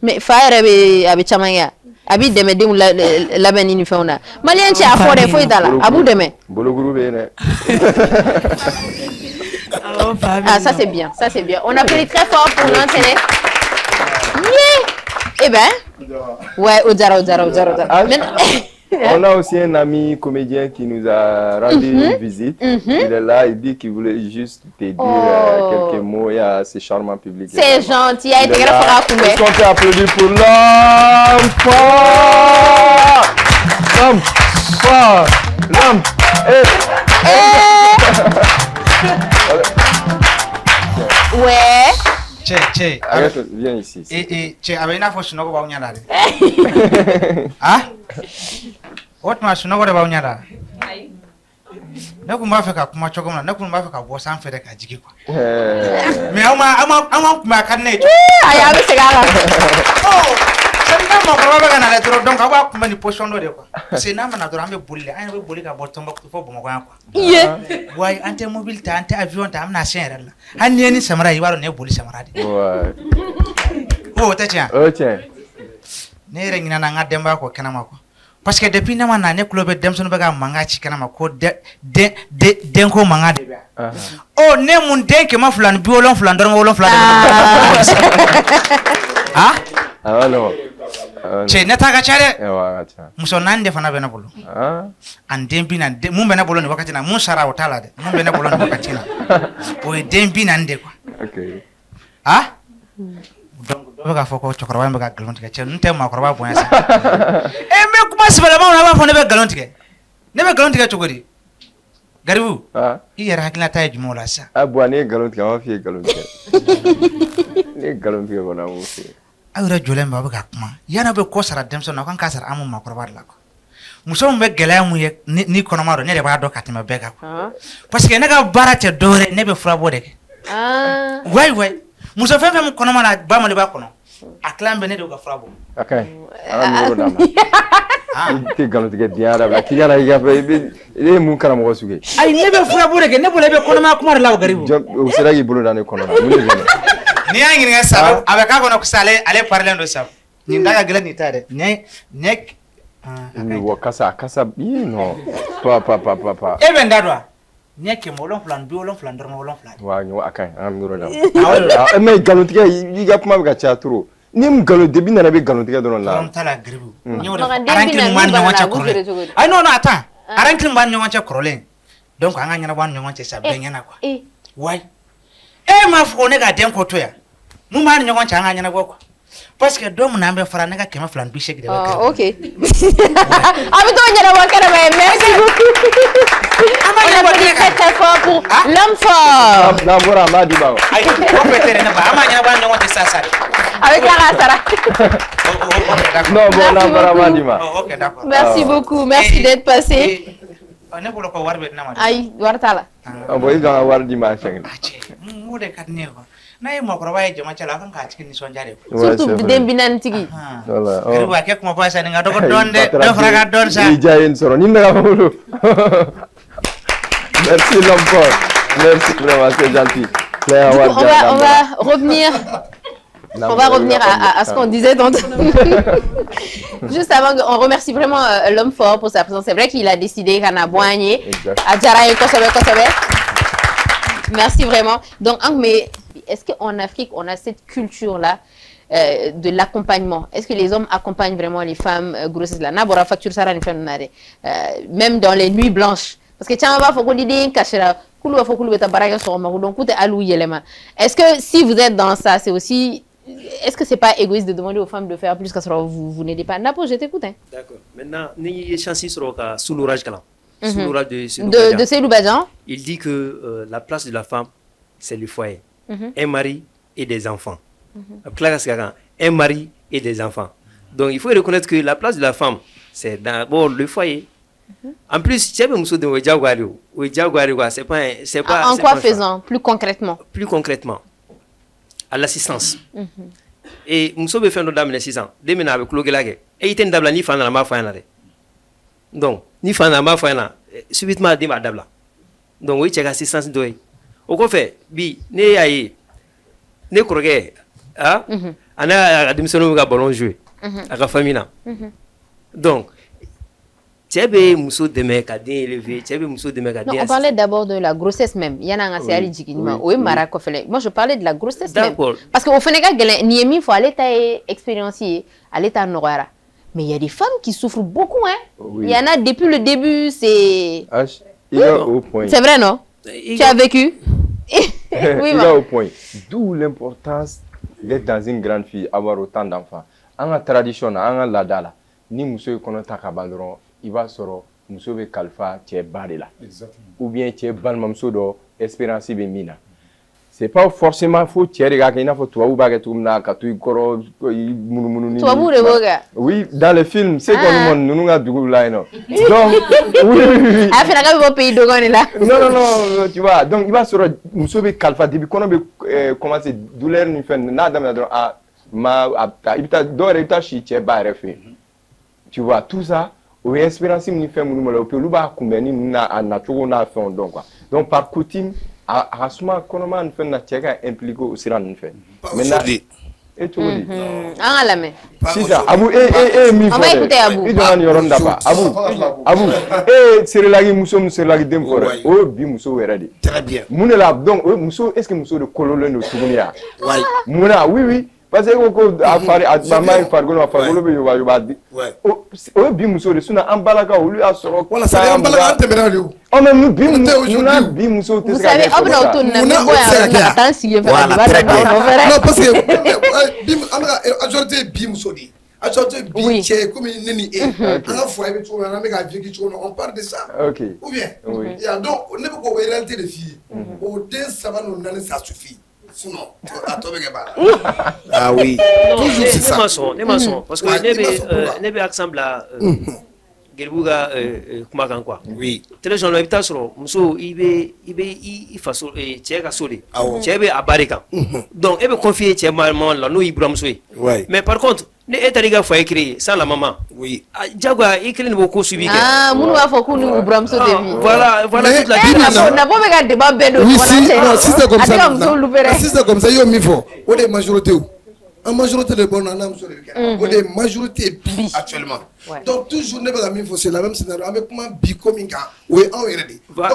Mais faire avec chamanya. Abi deme dem la beni ni fauna. Malien ci a fore foi dala. Abu deme. Bolo groupe ne. Ah ça c'est bien, ça c'est bien. On applaudit très fort pour l'antenne. Eh ben. Ouais, Odara. On a aussi un ami comédien qui nous a rendu visite. Il est là, il dit qu'il voulait juste te dire quelques mots à ce charmant public. C'est gentil, il a été Est-ce qu'on peut applaudir pour l'homme Ouais. Che. Arrête, viens ici. Che, avec une fois, je ne vais pas venir là. Ah? What must know about Yara? No, Mafaka, Kumachogona, no, Mafaka was unfair at Jigiko. I'm my canet. I have a cigar. Oh, sometimes don't go up many potion. Say, now I'm a bully. I have a bully about Tombo for Bomaka. Yeah. Why, anti-mobile, anti-avion, I'm not sharing. And any samurai, you are no bully samurai. Oh, that's ya. Nearing an Ademba or Kanamako. Parce que depuis na wana ne club Demson baga manga chikana mako denko manga de. Oh ne mun denke ma fulan biolon fulan don wolon fulan. Ah? Ah non. Che neta ga chare. Ewa cha. Muso nande fana bena bolo. Ah. And dembi na mun bena bolo ni wakati na mun sara otala de. Mun bena bolo ni wakati na. O dembi na nde kwa. Okay. Ah? Donc foko chokora ba ga galon tike che nte ma korba bo yasa. Me kuma sibala ma na ba fo ne be galon tike. ne bɛ nkalon tigɛ cogo di Garibou i yɛrɛ hakilinata ye jumɛn o la sisan a bon ne ye nkalon tigɛ an b'a f'i ye nkalon tigɛ ne ye nkalon tigɛ kɔni an b'o f'i ye aw yɛrɛ jɔlen bɛ aw bɛ ka kuma yan'a bɛ kɔ sara denmisɛnnin na aw kan k'a sara an ma maakɔrɔba de la quoi muso min bɛ gɛlɛya mun ye ni kɔnɔma don ne de b'a dɔn ka tɛmɛ bɛɛ kan parce que ne ka baara tɛ dɔwɛrɛ ne bɛ furabɔ de kɛ wayi muso fɛn fɛn min kɔnɔma na ba Mali b'a kɔnɔ a tilan bɛ ne de ka furabɔ a ka ɲi an ka numéro d'a ma i tɛ nkalon tigɛ diɲɛ da la k'i kana i ka fɛ i ye mun karamɔgɔ sugu ye ayi ne bɛ furabɔ de kɛ ne bolo i bɛ kɔnɔmaya kuma de la o Garibou o sera k'i bolo da ne kɔnɔ na mun de bɛ n'i y'a ɲininka sa a bɛ k'a kɔnɔ ko sa ale parilen don sa nin da ka gɛlɛn nin ta dɛ ɲɛ wa kasa non pa e bɛ n da dɔn a ɲɛ 770 dɔrɔmɛ 7 wa ɲɔ a ka ɲi an ka numéro d'a ma mais nkalon tigɛ i ka kuma bɛ ka caya trop ni nkalon debi nana bɛ nkalon tigɛ dɔrɔn la t'a la Garibou n y'o de fɔ arankili b'a ni ɲɔgɔn cɛ kɔrɔlen ayi non attends arankili b'a ni ɲɔgɔn cɛ kɔrɔlen donc an ka ɲɛnabɔ ni ɲɔgɔn cɛ sa bɛɛ ɲɛna quoi wayi e m'a fɔ ko ne ka den ko to yan mun b'a ni ɲɔgɔn cɛ an ka ɲɛnabɔ quoi parce que don min na an bɛ fara ne ka 280 de bɛ kɛ ok a bɛ t'o ɲɛnabɔ kɛnɛma ye merci beaucoup on applaudit très fort pour l'homme fort n'an bɔra an b'a di ma ayi o bɛ tɛ ne ba an b'a ɲɛnabɔ ni ɲɔgɔn cɛ sa sa a bɛ tila k'a sara non bon n'an bɔra an b'a di ma ok d'accord merci beaucoup merci d'être passé ne bolo ko wari bɛ di ne ma ayi wari t'a la bon i kan ka wari di ma a sɛgɛn o de ka di ne ye quoi n'a ye mɔgɔkɔrɔba ye jama cɛ la a kan k'a tigi nisɔndiya de surtout den bi naani tigi Garibou a kɛ kuma fɔ sisan nin ka dɔgɔ dɔɔni dɛ dɔ fara ka dɔɔni sa i diya ye n sɔrɔ ni ne ka bolo merci l'homme fort merci vraiment c'est gentil on va revenir à ce qu'on disait tantôt. Juste avant, on remercie vraiment l'homme fort pour sa présence. C'est vrai qu'il a décidé qu'on a boigné à Djaraï Kosobe. Merci vraiment. Donc, mais est-ce qu'en Afrique, on a cette culture-là de l'accompagnement? Est-ce que les hommes accompagnent vraiment les femmes grossesses là? Même dans les nuits blanches. Parce que tiens, faut qu'on dise est-ce que si vous êtes dans ça, c'est aussi... Est-ce que c'est pas égoïste de demander aux femmes de faire plus que ça? Vous n'aidez pas. Napo, je t'écoute. Hein. D'accord. Maintenant, ni chances sur sous l'orage de Seydou Badian. Il dit que la place de la femme, c'est le foyer. Un mari et des enfants. Un mari et des enfants. Donc, il faut reconnaître que la place de la femme, c'est d'abord le foyer. En plus, c'est pas en quoi faisant plus concrètement? Plus concrètement, à l'assistance. Et nous sommes fait nos dames 6 ans. Dès maintenant avec le gars, et il était d'abord ni fan dans ma fin. Donc, ni fan dans ma fin subitement des madame. Donc, oui, c'est assistance de. Au quoi fait, bi, ne aïe, ne croquez, ah, on a démissionné au ballon joué, à la famille. Donc, on parlait d'abord de la grossesse même. Moi, je parlais de la grossesse même. Parce qu'au Sénégal, il faut aller expérimenter, aller à Noara. Mais il y a des femmes qui souffrent beaucoup. Hein? Il y en a depuis le début. C'est vrai, non? Tu as vécu? Oui, il a au point. D'où l'importance d'être dans une grande fille, avoir autant d'enfants. En la tradition, en la dala, ni monsieur connaît ta cabaldron. Il va soro muso be kalfa tie barela ou bien tie balma muso do espérance be mina. C'est pas forcément faux tie rega kina fo toi ou ba ketum na ka tu koro munu ni. Toi boure boga. Oui, dans le film, c'est comme nous nga dugu là non. Donc oui. A fait la go pays dogone là. Non, tu vois. Donc il va soro muso be kalfa depuis qu'on be commencer douleur ni fait na dame na a ma ibita do ibita chi tie ba refe. Tu vois tout ça. Oui, espérance ni fait mon numéro que l'uba kumbeni na chogo na fait donc quoi. Donc par coutume à suma comment on fait na tcheka impliqué au siran fait. Maintenant et tout dit. Ah la main. C'est ça. Abou mi on va écouter Abou. Il doit yoronda pas. Abou c'est la muso c'est la dem for. Oh bi muso weradi. Très bien. Munela donc muso est-ce que muso de kololo no tugunia? Oui. Muna oui. Parce que maman est fargolo a fargolo be yoba yoba di. O bi muso de suna ambalaka o lui a soro. Wala sare ambalaka tembera lui. O même bi muso te. Vous savez obna auto na me boya attends si non parce que bi amra majorité bi muso di On parle de ça. Ou bien, donc, on n'est pas en réalité de filles. Au dé, ça va nous donner, ça suffit. Sinon, ah oui, toujours c'est ça. Parce que n'est pas exemple là. Gelbuga kumakan quoi. Oui. Très gens l'habitat sur muso ibe faso tcheka soli. Tchebe abarika. Donc ebe confier tche maman là nous ibram soy. Mais par contre, ne etariga faut écrire sans la maman. Oui. Jagwa écrit ne beaucoup suivi. Ah, moun wa faut nous ibram so devi. Voilà toute la vie. Na pas regarder débat bedo. Oui, si c'est comme ça. Si c'est comme ça, yo mi faut. On est majorité. En majorité de bonnes âmes sur le week-end. On est majorité actuellement. Donc toujours c'est la même scénario. Avec comment bicominga. Oui,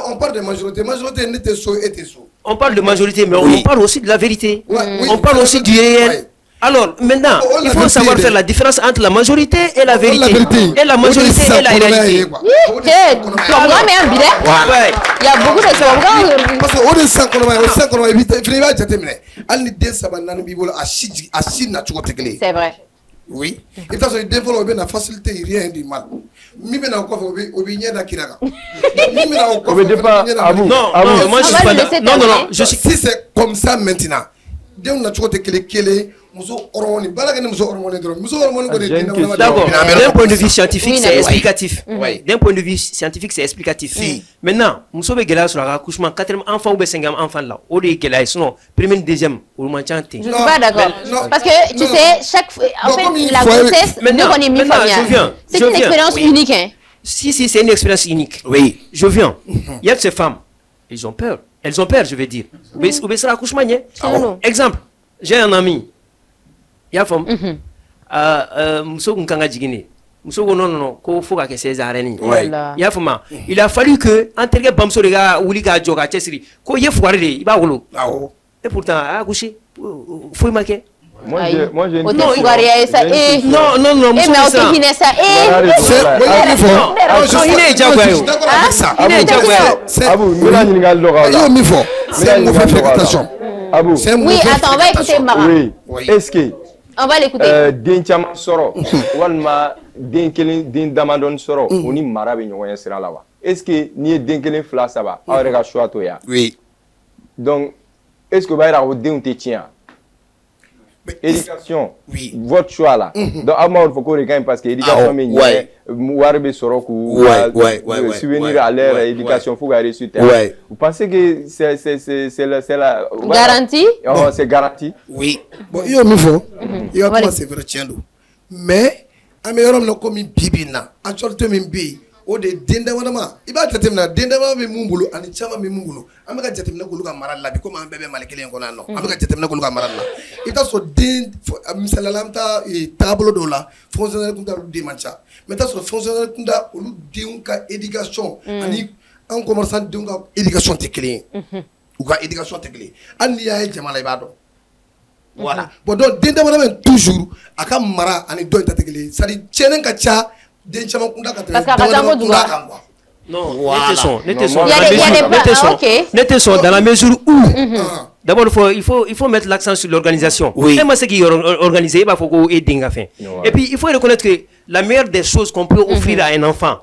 on parle de majorité. Majorité n'était so et so. On parle de majorité, mais on parle aussi de la vérité. On parle aussi du réel. Alors maintenant, il faut savoir faire la différence entre la majorité et la vérité. Et la majorité et la réalité. Il y a beaucoup de choses. Parce que on est sans qu'on va éviter. Il va terminer. C'est vrai. Oui. Et parce que développer la facilité, rien du mal. Non, si c'est comme ça maintenant. D'accord, d'un point de vue scientifique, c'est explicatif. D'un point de vue scientifique, c'est explicatif. Maintenant, nous sommes sur l'accouchement, 4e enfant ou 5e enfant là. Au lieu que là, sinon, premier, deuxième, ou le maintien. Je ne suis pas d'accord. Parce que tu sais, chaque fois, en fait, la grossesse, c'est une expérience unique. Si, c'est une expérience unique. Oui. Je viens. Il y a de ces femmes, elles ont peur. Elles ont peur, je veux dire. Ou bien l'accouchement, exemple, j'ai un ami. Il y a femme. Il a fallu que entre Bamso les gars ou les gars Joga Chessiri, qu'il y ait foiré, il va rouler. Et pourtant, à coucher, faut marquer. Moi, j'ai non, non, oui, attends, on va écouter Mara. Oui, est-ce que on va l'écouter. Denchama soro, walma den damadon soro, oni Mara be nyoya sira la wa. Est-ce que ni denkelen fla ça va? Awre ga choix to ya. Oui. Donc est-ce que ba ira o den te tien? Éducation, oui. Votre choix là. Donc, à moi, il faut qu'on regarde parce que l'éducation, souvenir à l'air, l'éducation, il faut garder sur terre. Vous pensez que c'est la garantie? C'est garanti? Oui. Bon, il y a un niveau. Il y a un c'est vrai, tiens, mais, à mes hommes, comme une bibina, actuellement, une bille. O de dendawana iba tatemna dendawana be mumbulu ani chama be mumbulu amaka tatemna ko luka maralla bi ko ma bebe malekele ko nano amaka tatemna ko luka maralla ita so den misalalamta tableau do la fonctionnaire kunta de mancha mais ta so fonctionnaire kunta olu den ka éducation ani en commerçant den ka éducation te clé ou ka éducation te clé ani ya jamala ibado voilà bon donc dendawana ben toujours aka mara ani do ta te clé ça dit tienen ka cha. Parce non, n'était dans la mesure où d'abord il faut mettre l'accent sur l'organisation. Oui. C'est ce qui est organisé, il faut aider à faire. Et puis il faut reconnaître que la meilleure des choses qu'on peut offrir à un enfant,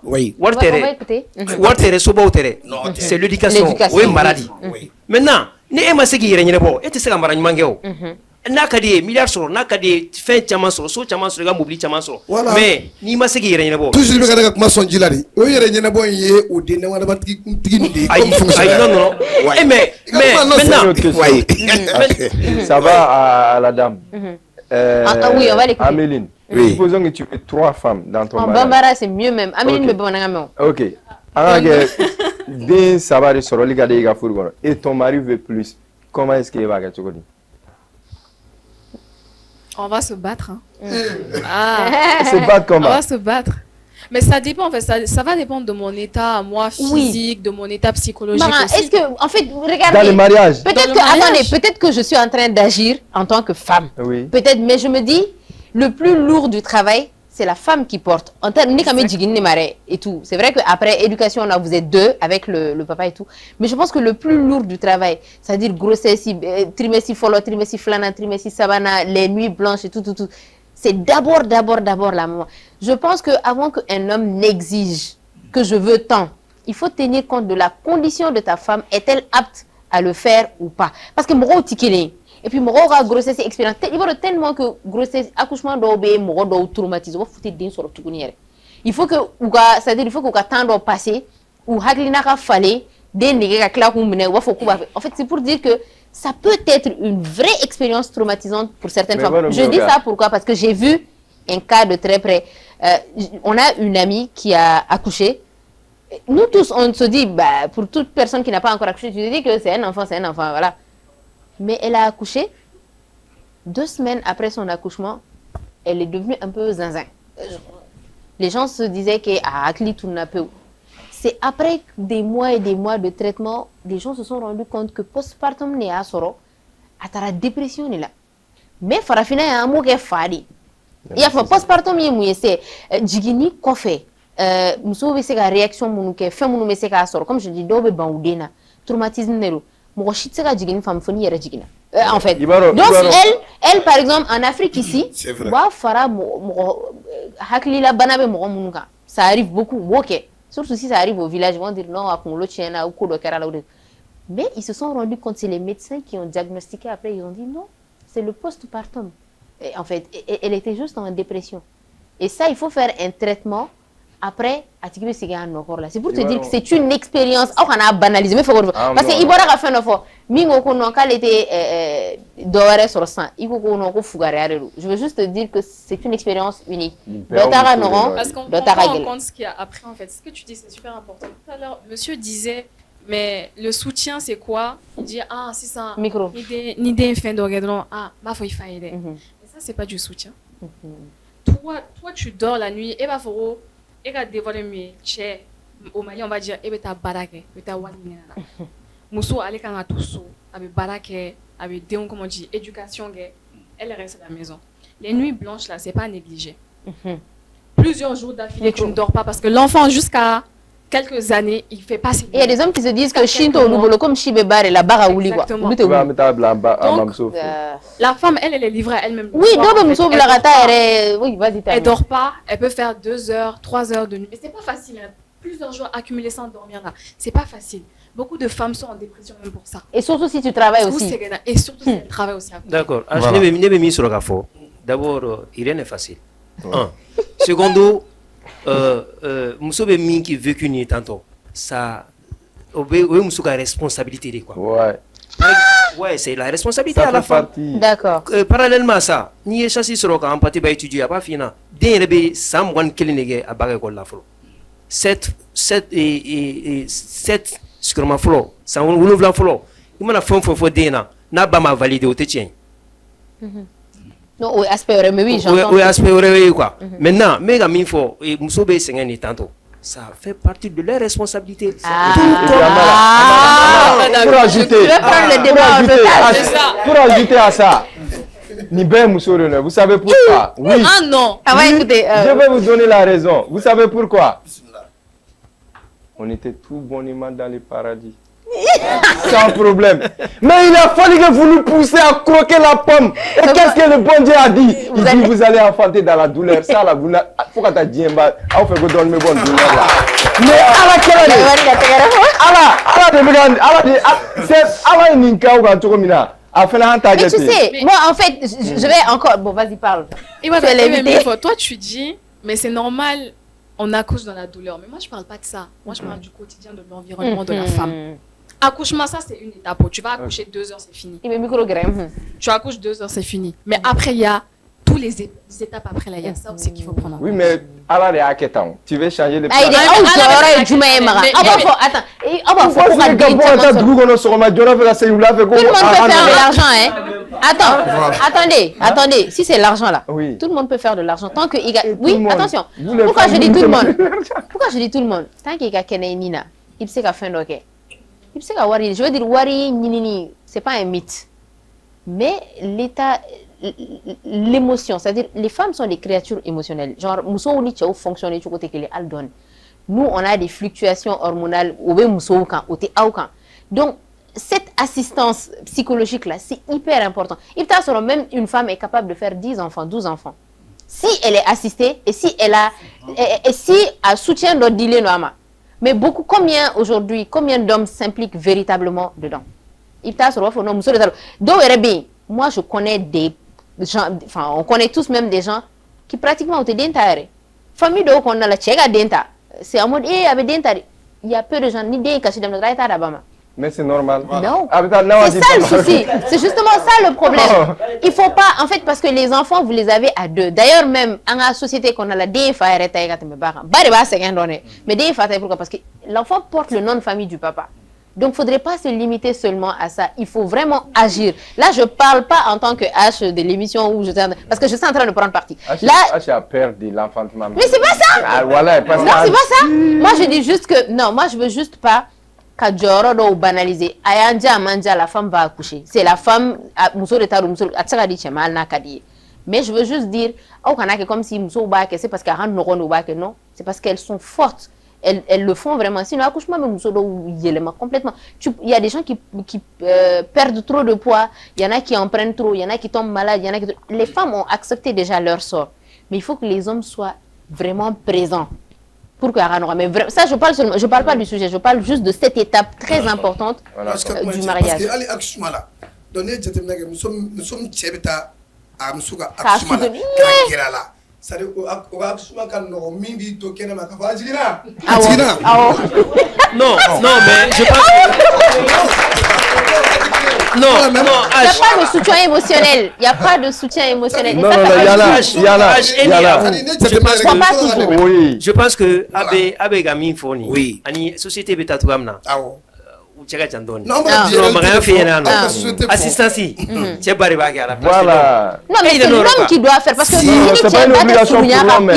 c'est l'éducation. Oui, maladie. Maintenant, n'est-ce qui est nakade milliard soro nakade fin chama soro so chama soro ga mobili chama soro mais ni ma segi yere nyebo toujours be kada kuma son jilari o yere nyebo ye o de ne wala batiki ndi ay non mais maintenant ça va à la dame oui on va l'écouter Améline supposons que tu es 3 femmes dans ton mariage Bambara c'est mieux même Améline me bonanga OK bien ça va soro liga de ga fourgon et ton mari veut plus comment est-ce qu'il va gagner? On va se battre. Hein. Se battre comment? On va se battre. Mais ça dépend, en fait, ça va dépendre de mon état, moi, physique, de mon état psychologique. Est-ce que, en fait, regardez. Dans le mariage. Peut-être que je suis en train d'agir en tant que femme. Oui. Peut-être, mais je me dis, le plus lourd du travail, c'est la femme qui porte. En termes et tout. C'est vrai qu'après éducation, là, vous êtes 2 avec le papa et tout. Mais je pense que le plus lourd du travail, c'est-à-dire grossesse, trimestre follow, trimestre flana, trimestre savana, les nuits blanches et tout. C'est d'abord la maman. Je pense qu'avant qu'un homme n'exige que je veux tant, il faut tenir compte de la condition de ta femme. Est-elle apte à le faire ou pas? Parce que moi, et puis moi, grossesse expérience. Il faut tellement que grossesse, accouchement doit être traumatisé. Il faut que, c'est-à-dire, il faut que temps doit passer ou haglina fallait en fait, c'est pour dire que ça peut être une vraie expérience traumatisante pour certaines femmes. Je dis ça pourquoi? Parce que j'ai vu un cas de très près. On a une amie qui a accouché. Nous tous, on se dit, bah, pour toute personne qui n'a pas encore accouché, tu te dis que c'est un enfant, voilà. Mais elle a accouché. 2 semaines après son accouchement, elle est devenue un peu zinzin. Les gens se disaient qu'elle a un peu. C'est après des mois et des mois de traitement, les gens se sont rendus compte que postpartum n'est pas soro, à la dépression est là. Mais farafina y a un mot qui est fadi. Il y a postpartum y est c'est jigini kofe. Muso be se ka réaction munu ke fem munu be se ka soro comme je dis do be bangoudena traumatisme nero. Mo shit se ka jigini femme foni yera jigina. En fait. Donc elle par exemple en Afrique ici, wa fara mo haklila banabe mo munuka. Ça arrive beaucoup, OK. Surtout si ça arrive au village, ils vont dire non, mais ils se sont rendus compte, c'est les médecins qui ont diagnostiqué après, ils ont dit non, c'est le postpartum. En fait, elle était juste en dépression. Et ça, il faut faire un traitement après. C'est pour te dire que c'est une expérience. On a banalisé, mais parce que il a fait une fois. Je veux juste te dire que c'est une expérience unique. Parce qu'on prend en compte ce qu'il y a après, en fait. Ce que tu dis, c'est super important. Tout à l'heure, monsieur disait, mais le soutien, c'est quoi? Il dit, ah, c'est ça. Micro. Ni des fins d'organisation. Ah, ma foi, il faut aider. Mais ça, c'est pas du soutien. Toi, tu dors la nuit, et bah, faut. Et quand dévoiler mes chers, au Mali, on va dire, et bien, tu as baraké, tu as wani. Mousso, allez, quand on a tout ça, avec baraké, avec déon, comme on dit, éducation, elle reste à la maison. Les nuits blanches, là, c'est pas négligé. Plusieurs jours d'affilée, tu ne dors pas parce que l'enfant, jusqu'à quelques années, il fait pas ses. Il y a des hommes qui se disent que Shinto Lubolo, comme Shibebare, la barre à Ouli. Donc, la femme, elle est livrée à elle-même. Oui, oui, vas-y. Elle dort pas, elle peut faire 2 heures, 3 heures de nuit. Mais c'est pas facile. Hein. Plusieurs jours accumulés sans dormir là. C'est pas facile. Beaucoup de femmes sont en dépression même pour ça. Et surtout si tu travailles aussi. Et surtout si tu travailles aussi. D'accord. Je n'ai mis sur le gafo. D'abord, rien n'est facile. Un. Secondo, Mousso Bemi qui vécu ni tantôt. Ça, Mousso a responsabilité de quoi. Ouais. Ouais, c'est la responsabilité à la femme. D'accord. Parallèlement à ça, ni est chassé sur le camp, parti va étudier, à pas fina. D'un rebe, Sam Wan Kelinege à Bagakol la flo. 7 sur flo, ça on ouvre la flo. Il m'a fait un faux déna, n'a pas ma validé au tétien. Non, oui, aspect, mais oui, j'entends. Oui, aspect, quoi. Maintenant, méga minfo, et Moussoube Sengen tantôt. Ça fait partie de leur responsabilité. Pour ajouter à ça, Nibé Moussorone, vous savez pourquoi? Oui. Ah non. Écoutez, je vais vous donner la raison. Vous savez pourquoi? On était tout bonnement dans les paradis. Sans problème. Mais il a fallu que vous nous poussiez à croquer la pomme. Et qu'est-ce que le bon Dieu a dit? Il dit vous allez enfanter dans la douleur. Ça là, vous n'avez faut que tu dises on fait que donne mes bonnes douleurs là. Mais à la quelle mais tu sais, moi en fait, je vais encore. Bon, vas-y, parle. Toi, tu dis, mais c'est normal. On accouche dans la douleur. Mais moi, je ne parle pas de ça. Moi, je parle du quotidien, de l'environnement de la femme. Accouchement, ça, c'est une étape. Tu vas accoucher 2 heures, c'est fini. Tu accouches 2 heures, c'est fini. Mais après, il y a tous les étapes après là. Il y a ça aussi qu'il faut prendre en compte. Oui, mais à la réaction, tu veux changer les plans. Attends. Tout le monde peut faire de l'argent, hein. Attendez. Si c'est l'argent là, tout le monde peut faire de l'argent. Tant que oui, attention. Pourquoi je dis tout le monde? Pourquoi je dis tout le monde? Tant qu'il y a Kenenina, il sait qu'à fin d'ok. Il sait qu'à Wari. Je veux dire, Wari, Nini, c'est pas un mythe. Mais l'état, l'émotion, c'est-à-dire, les femmes sont des créatures émotionnelles. Genre, Mousso ou Nichao fonctionne du côté que les aldon. Nous, on a des fluctuations hormonales au Mousso ou au Aoukan. Donc, cette assistance psychologique-là, c'est hyper important. Même une femme est capable de faire 10 enfants, 12 enfants. si elle est assistée et si elle a et si elle soutient notre dealer noama. Mais beaucoup, combien d'hommes s'impliquent véritablement dedans? Moi je connais des gens, enfin on connaît tous même des gens qui pratiquement ont été dentare. Famille de qu'on a la tchèque denta. C'est en mode avec dentare. Il y a peu de gens ni des cachés dans le raïta d'Abama. Mais c'est normal. Non. C'est ça le souci. C'est justement ça le problème. Il faut pas, en fait, parce que les enfants, vous les avez à deux. D'ailleurs, même dans la société qu'on a la DFA, mais DFA, pourquoi? Parce que l'enfant porte le nom de famille du papa. Donc, il ne faudrait pas se limiter seulement à ça. Il faut vraiment agir. Là, je ne parle pas en tant que H de l'émission où parce que je suis en train de prendre parti. H a peur de l'enfantement. Mais c'est pas ça. Ah, voilà, non, c'est pas ça. Moi, je dis juste que, non, moi, je veux juste pas ou banaliser. La femme va accoucher. C'est la femme, mais je veux juste dire, comme si c'est parce qu'elles non, c'est parce qu'elles sont fortes. Elles le font vraiment. Sinon, l'accouchement, complètement. Il y a des gens qui perdent trop de poids, il y en a qui en prennent trop, il y en a qui tombent malades, il y en a qui... Les femmes ont accepté déjà leur sort. Mais il faut que les hommes soient vraiment présents. Pour que mais ça, je parle pas du sujet, je parle juste de cette étape très importante du mariage. Non, mais je pense que... Non, il n'y a pas de soutien émotionnel. Il n'y a pas de soutien émotionnel. Non, je pense que Abe Gami Foni, oui, Ani société beta tuamna. Non, assistance, c'est pas voilà. Non, mais c'est l'homme qui doit faire parce que c'est pas une obligation pour l'homme.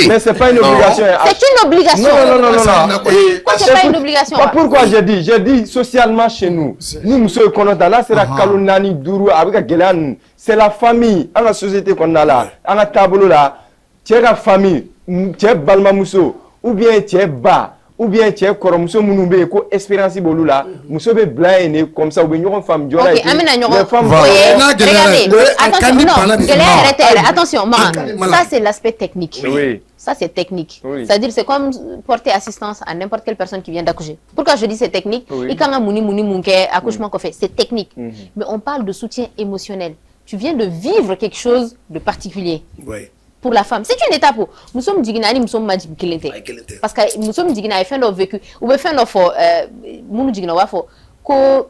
Mais c'est pas une obligation. C'est une obligation. Non. Pourquoi c'est pas une obligation? Pourquoi j'ai dit socialement chez nous. Nous, monsieur Konota, là, c'est la Kalunani Duru avec Gelan. C'est la famille, dans la société qu'on a là, dans la tableau là. Tu es la famille, tu es Balma Mousso, ou bien tu es Ba. Ou bien tu es Koromuso Mounoube, ko espérance bolula, Mousso be blind comme ça, ou bien une femme jolie. Ok, amena une femme. Attention, ça c'est l'aspect technique. Oui. Ça c'est technique. C'est-à-dire c'est comme porter assistance à n'importe quelle personne qui vient d'accoucher. Pourquoi je dis c'est technique? Et quand on accouchement qu'on fait, c'est technique. Mais on parle de soutien émotionnel. Tu viens de vivre quelque chose de particulier. Oui. Pour la femme, c'est une étape où nous sommes dignani, nous sommes magiques parce que nous sommes dignani fin de vécu ou bien fin de nous digna wafo ko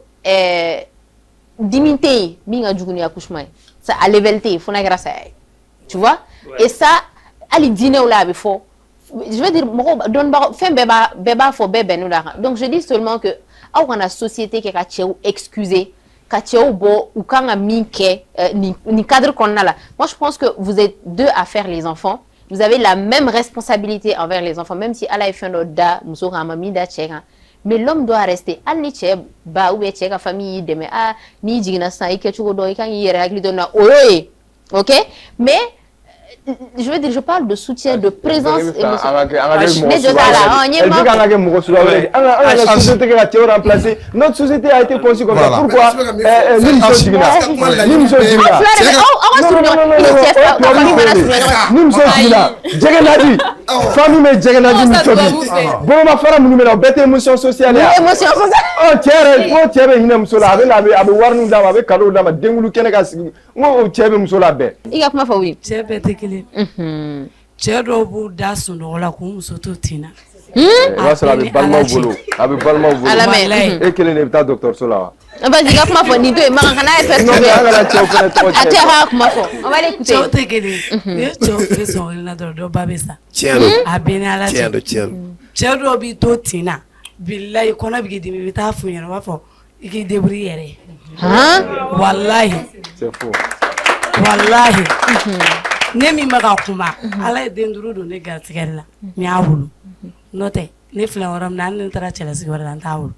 dignité minga juguni accouchement ça à levelté faut na grâce tu vois et ça ali dîner ou là before je veux dire don ba fin beba fo bebe nous là donc je dis seulement que on a société qui a excusé ou ni cadre qu'on a là. Moi, je pense que vous êtes deux à faire les enfants. Vous avez la même responsabilité envers les enfants, même si Allah est fait notre da, mais l'homme doit rester. Al ni che ba ou che ka famille de mais ni jigna sa ike chugo do ikan yere agli dona oye. OK? Mais je veux dire, je parle de soutien, de présence émotionnelle. Notre société a été conçue comme ça. Pourquoi cɛ dɔw b'u da sunɔgɔ la k'u muso to tin na. O b'a sɔrɔ a bɛ balimaw bolo a bɛ balimaw bolo. E kelen de bɛ taa dɔgɔtɔrɔso la wa. Vas-y, ka kuma fɔ nin to yen Makan kana ye perturbé. An kana cɛw fana tɔgɔ a tɛ ka kuma fɔ. On va l'écouter. cɛw tɛ kelen ni ye cɛw fɛ sɔgɔli la dɔrɔn dɔ ba bɛ sa. Tiɲɛ don. A bɛ ni ala cɛ. Tiɲɛ don tiɲɛ don. cɛ dɔw b'i to tin na bilayi kɔnɔ bɛ k'i dimi i bɛ taa f'u ɲɛna u b'a fɔ i k'i débrouiller yɛrɛ. Walahi. C'est faux. Walahi. Ne min bɛ ka kuma ala ye den duuru don ne garisɛgɛ la n y'a wolo n'o tɛ ne filɛ yɔrɔ min na hali ni n taara cɛlasigi wɛrɛ la n t'a wolo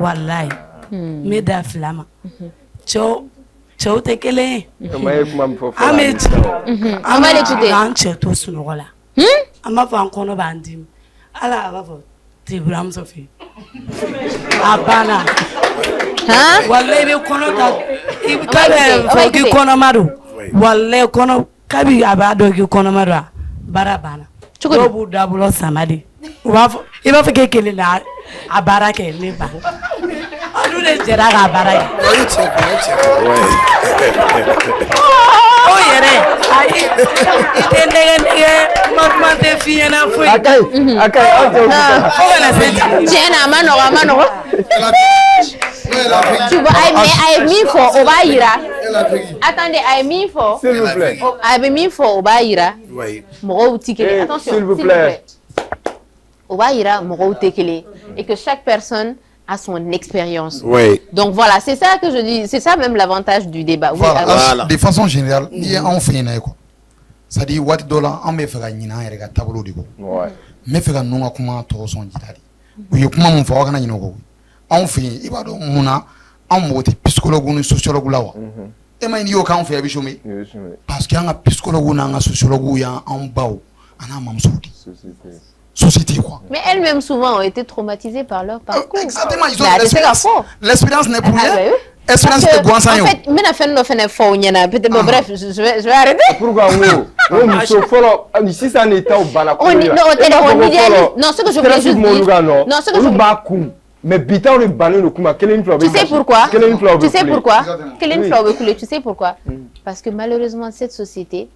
walayi n bɛ da fila ma cɛw tɛ kelen ye an b'an cɛ to sunɔgɔ la an b'a fɔ an kɔnɔ b'an dimi ala b'a fɔ t'i buramuso fɛ yen a banna walayi i bɛ kɔnɔ ta i bɛ fɔ k'i kɔnɔma don walayi kɔnɔ kabi a b'a dɔn k'i kɔnɔma don a baara banna dɔw b'u da bolo sama de u b'a fɔ i b'a fɔ k'e kelen na a baara kɛ ne ba olu de jɛra k'a baara kɛ o yɛrɛ ayi i tɛ nɛgɛ kuma tɛ f'i ɲɛna foyi a kaɲi fo kana se tiɲɛ na a ma nɔgɔ tu vois mais a ye min fɔ o b'a yira attendez a ye min fɔ s'il vous plaît a bɛ min fɔ o b'a yira mɔgɔw tɛ kelen attention s'il vous plaît o b'a yira mɔgɔw tɛ kelen et que chaque personne a son expérience. Oui. Donc voilà, c'est ça que je dis, c'est ça même l'avantage du débat. Voilà. De façon générale, il y a un phénomène quoi. Ça dit what dollar en me faire ni na erega tableau de ko. Ouais. Me faire non kuma to son jitali. Uyo kuma mun fa kana nyino ko. En fait, il va do muna en moti psychologue ni sociologue lawa. E ma ni yo kan fa bi chome. Parce que un psychologue na un sociologue ya en bawo ana mamsoudi. Société quoi. Mais elles-mêmes souvent ont été traumatisées par leur parcours. Exactement, ils ont l'expérience n'est pour rien. Expérience de en fait, mais la fin de peut-être bref, je vais arrêter. Pourquoi si ça n'était au bana. Non, ce que je voulais juste dire. Non, ce que je voulais mais bita le bané le kuma quelle tu sais pourquoi? Tu sais pourquoi? Tu sais pourquoi? Parce que malheureusement cette société,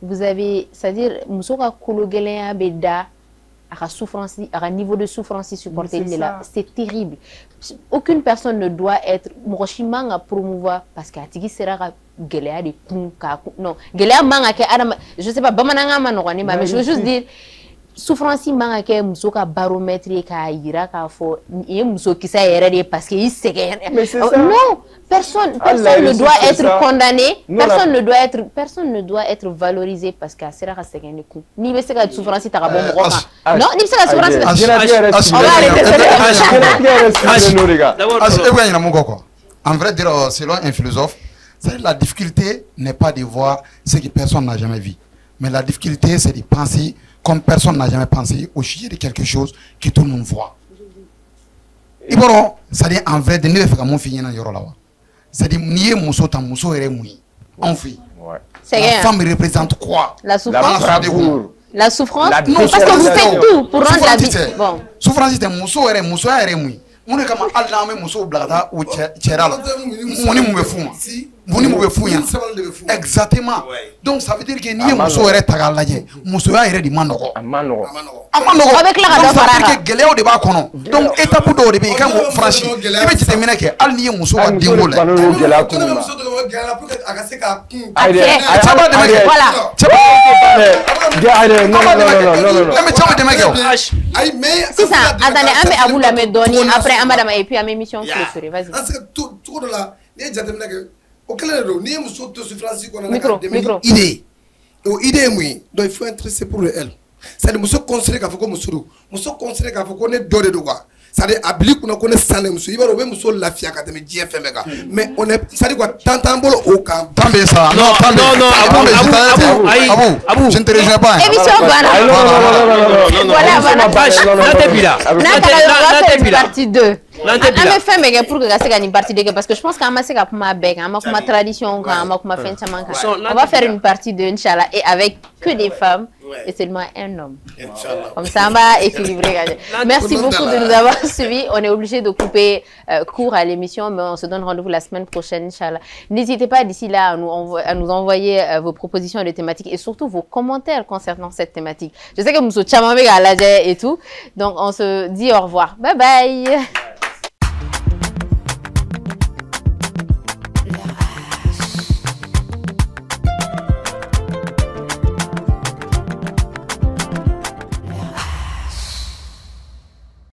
vous avez, c'est-à-dire musoka kologelea beda à souffrance, à un niveau de souffrance supporté là, c'est terrible. Aucune personne ne doit être mochimanga promouvoir parce que atigi sera gelea de kunka non gelea manga ke adam je sais pas bamananga manogani mais je veux juste dire souffrance manga ke musoka baromètre ka yira ka fo e muso kisa yere parce que il sait non personne ne doit être condamné, personne ne doit être valorisé parce que c'est la seconde coup. Ni be se ka souffrance ta bon non, ni be se ka souffrance. En vrai dire selon un philosophe, la difficulté n'est pas de voir ce que personne n'a jamais vu, mais la difficulté c'est de penser comme personne n'a jamais pensé au sujet de quelque chose que tout le monde voit. Iboro, c'est en vrai de ne faire mon fille na yoro lawa. C'est-à-dire, ni muso ta muso ere mui. En fait. La femme représente quoi? La souffrance. La souffrance. Non, parce que vous faites tout pour rendre la vie. Bon. Souffrance c'est muso ere mui. On est comme Allah me muso blada ou tcherala. Moni mu be fuma. Moni mu be funya. Exactement. Donc ça veut dire que ni muso ere tagalaje. Muso ya ere di manoko. Amanogo. Avec la radio farara. Que geleo de ba kono. Donc étape do de be kan franchi. Ibe ti terminer que al ni muso wa dingo le. C'est ça. Attendez, un peu à vous la me donner après un madame et puis à mes missions clôturées. Vas-y. Tout de là, les gens que auquel ni muso to souffrance qu'on a micro. Idée oui, donc il faut intéresser pour elle. C'est muso considérer qu'a faut muso considérer qu'a faut qu'on est doré de quoi. C'est-à-dire abli qu'on connaît ça les muso, il va revenir muso la fia quand même GFM mais on est c'est-à-dire quoi tantambolo au camp. També ça. Non, Abou, je ne te rejoins pas. Émission voilà, partie 2. Parce que je pense qu'on ma tradition, on va faire une partie 2 Inch'Allah et avec que des femmes et seulement un homme. Comme ça on va équilibrer. Merci beaucoup de nous avoir suivis. On est obligé de couper court à l'émission, mais on se donne rendez-vous la semaine prochaine Inch'Allah. N'hésitez pas d'ici là à nous envoyer vos propositions de thématiques et surtout vos commentaires concernant cette thématique. Je sais que nous sommes et tout, donc on se dit au revoir. Bye bye.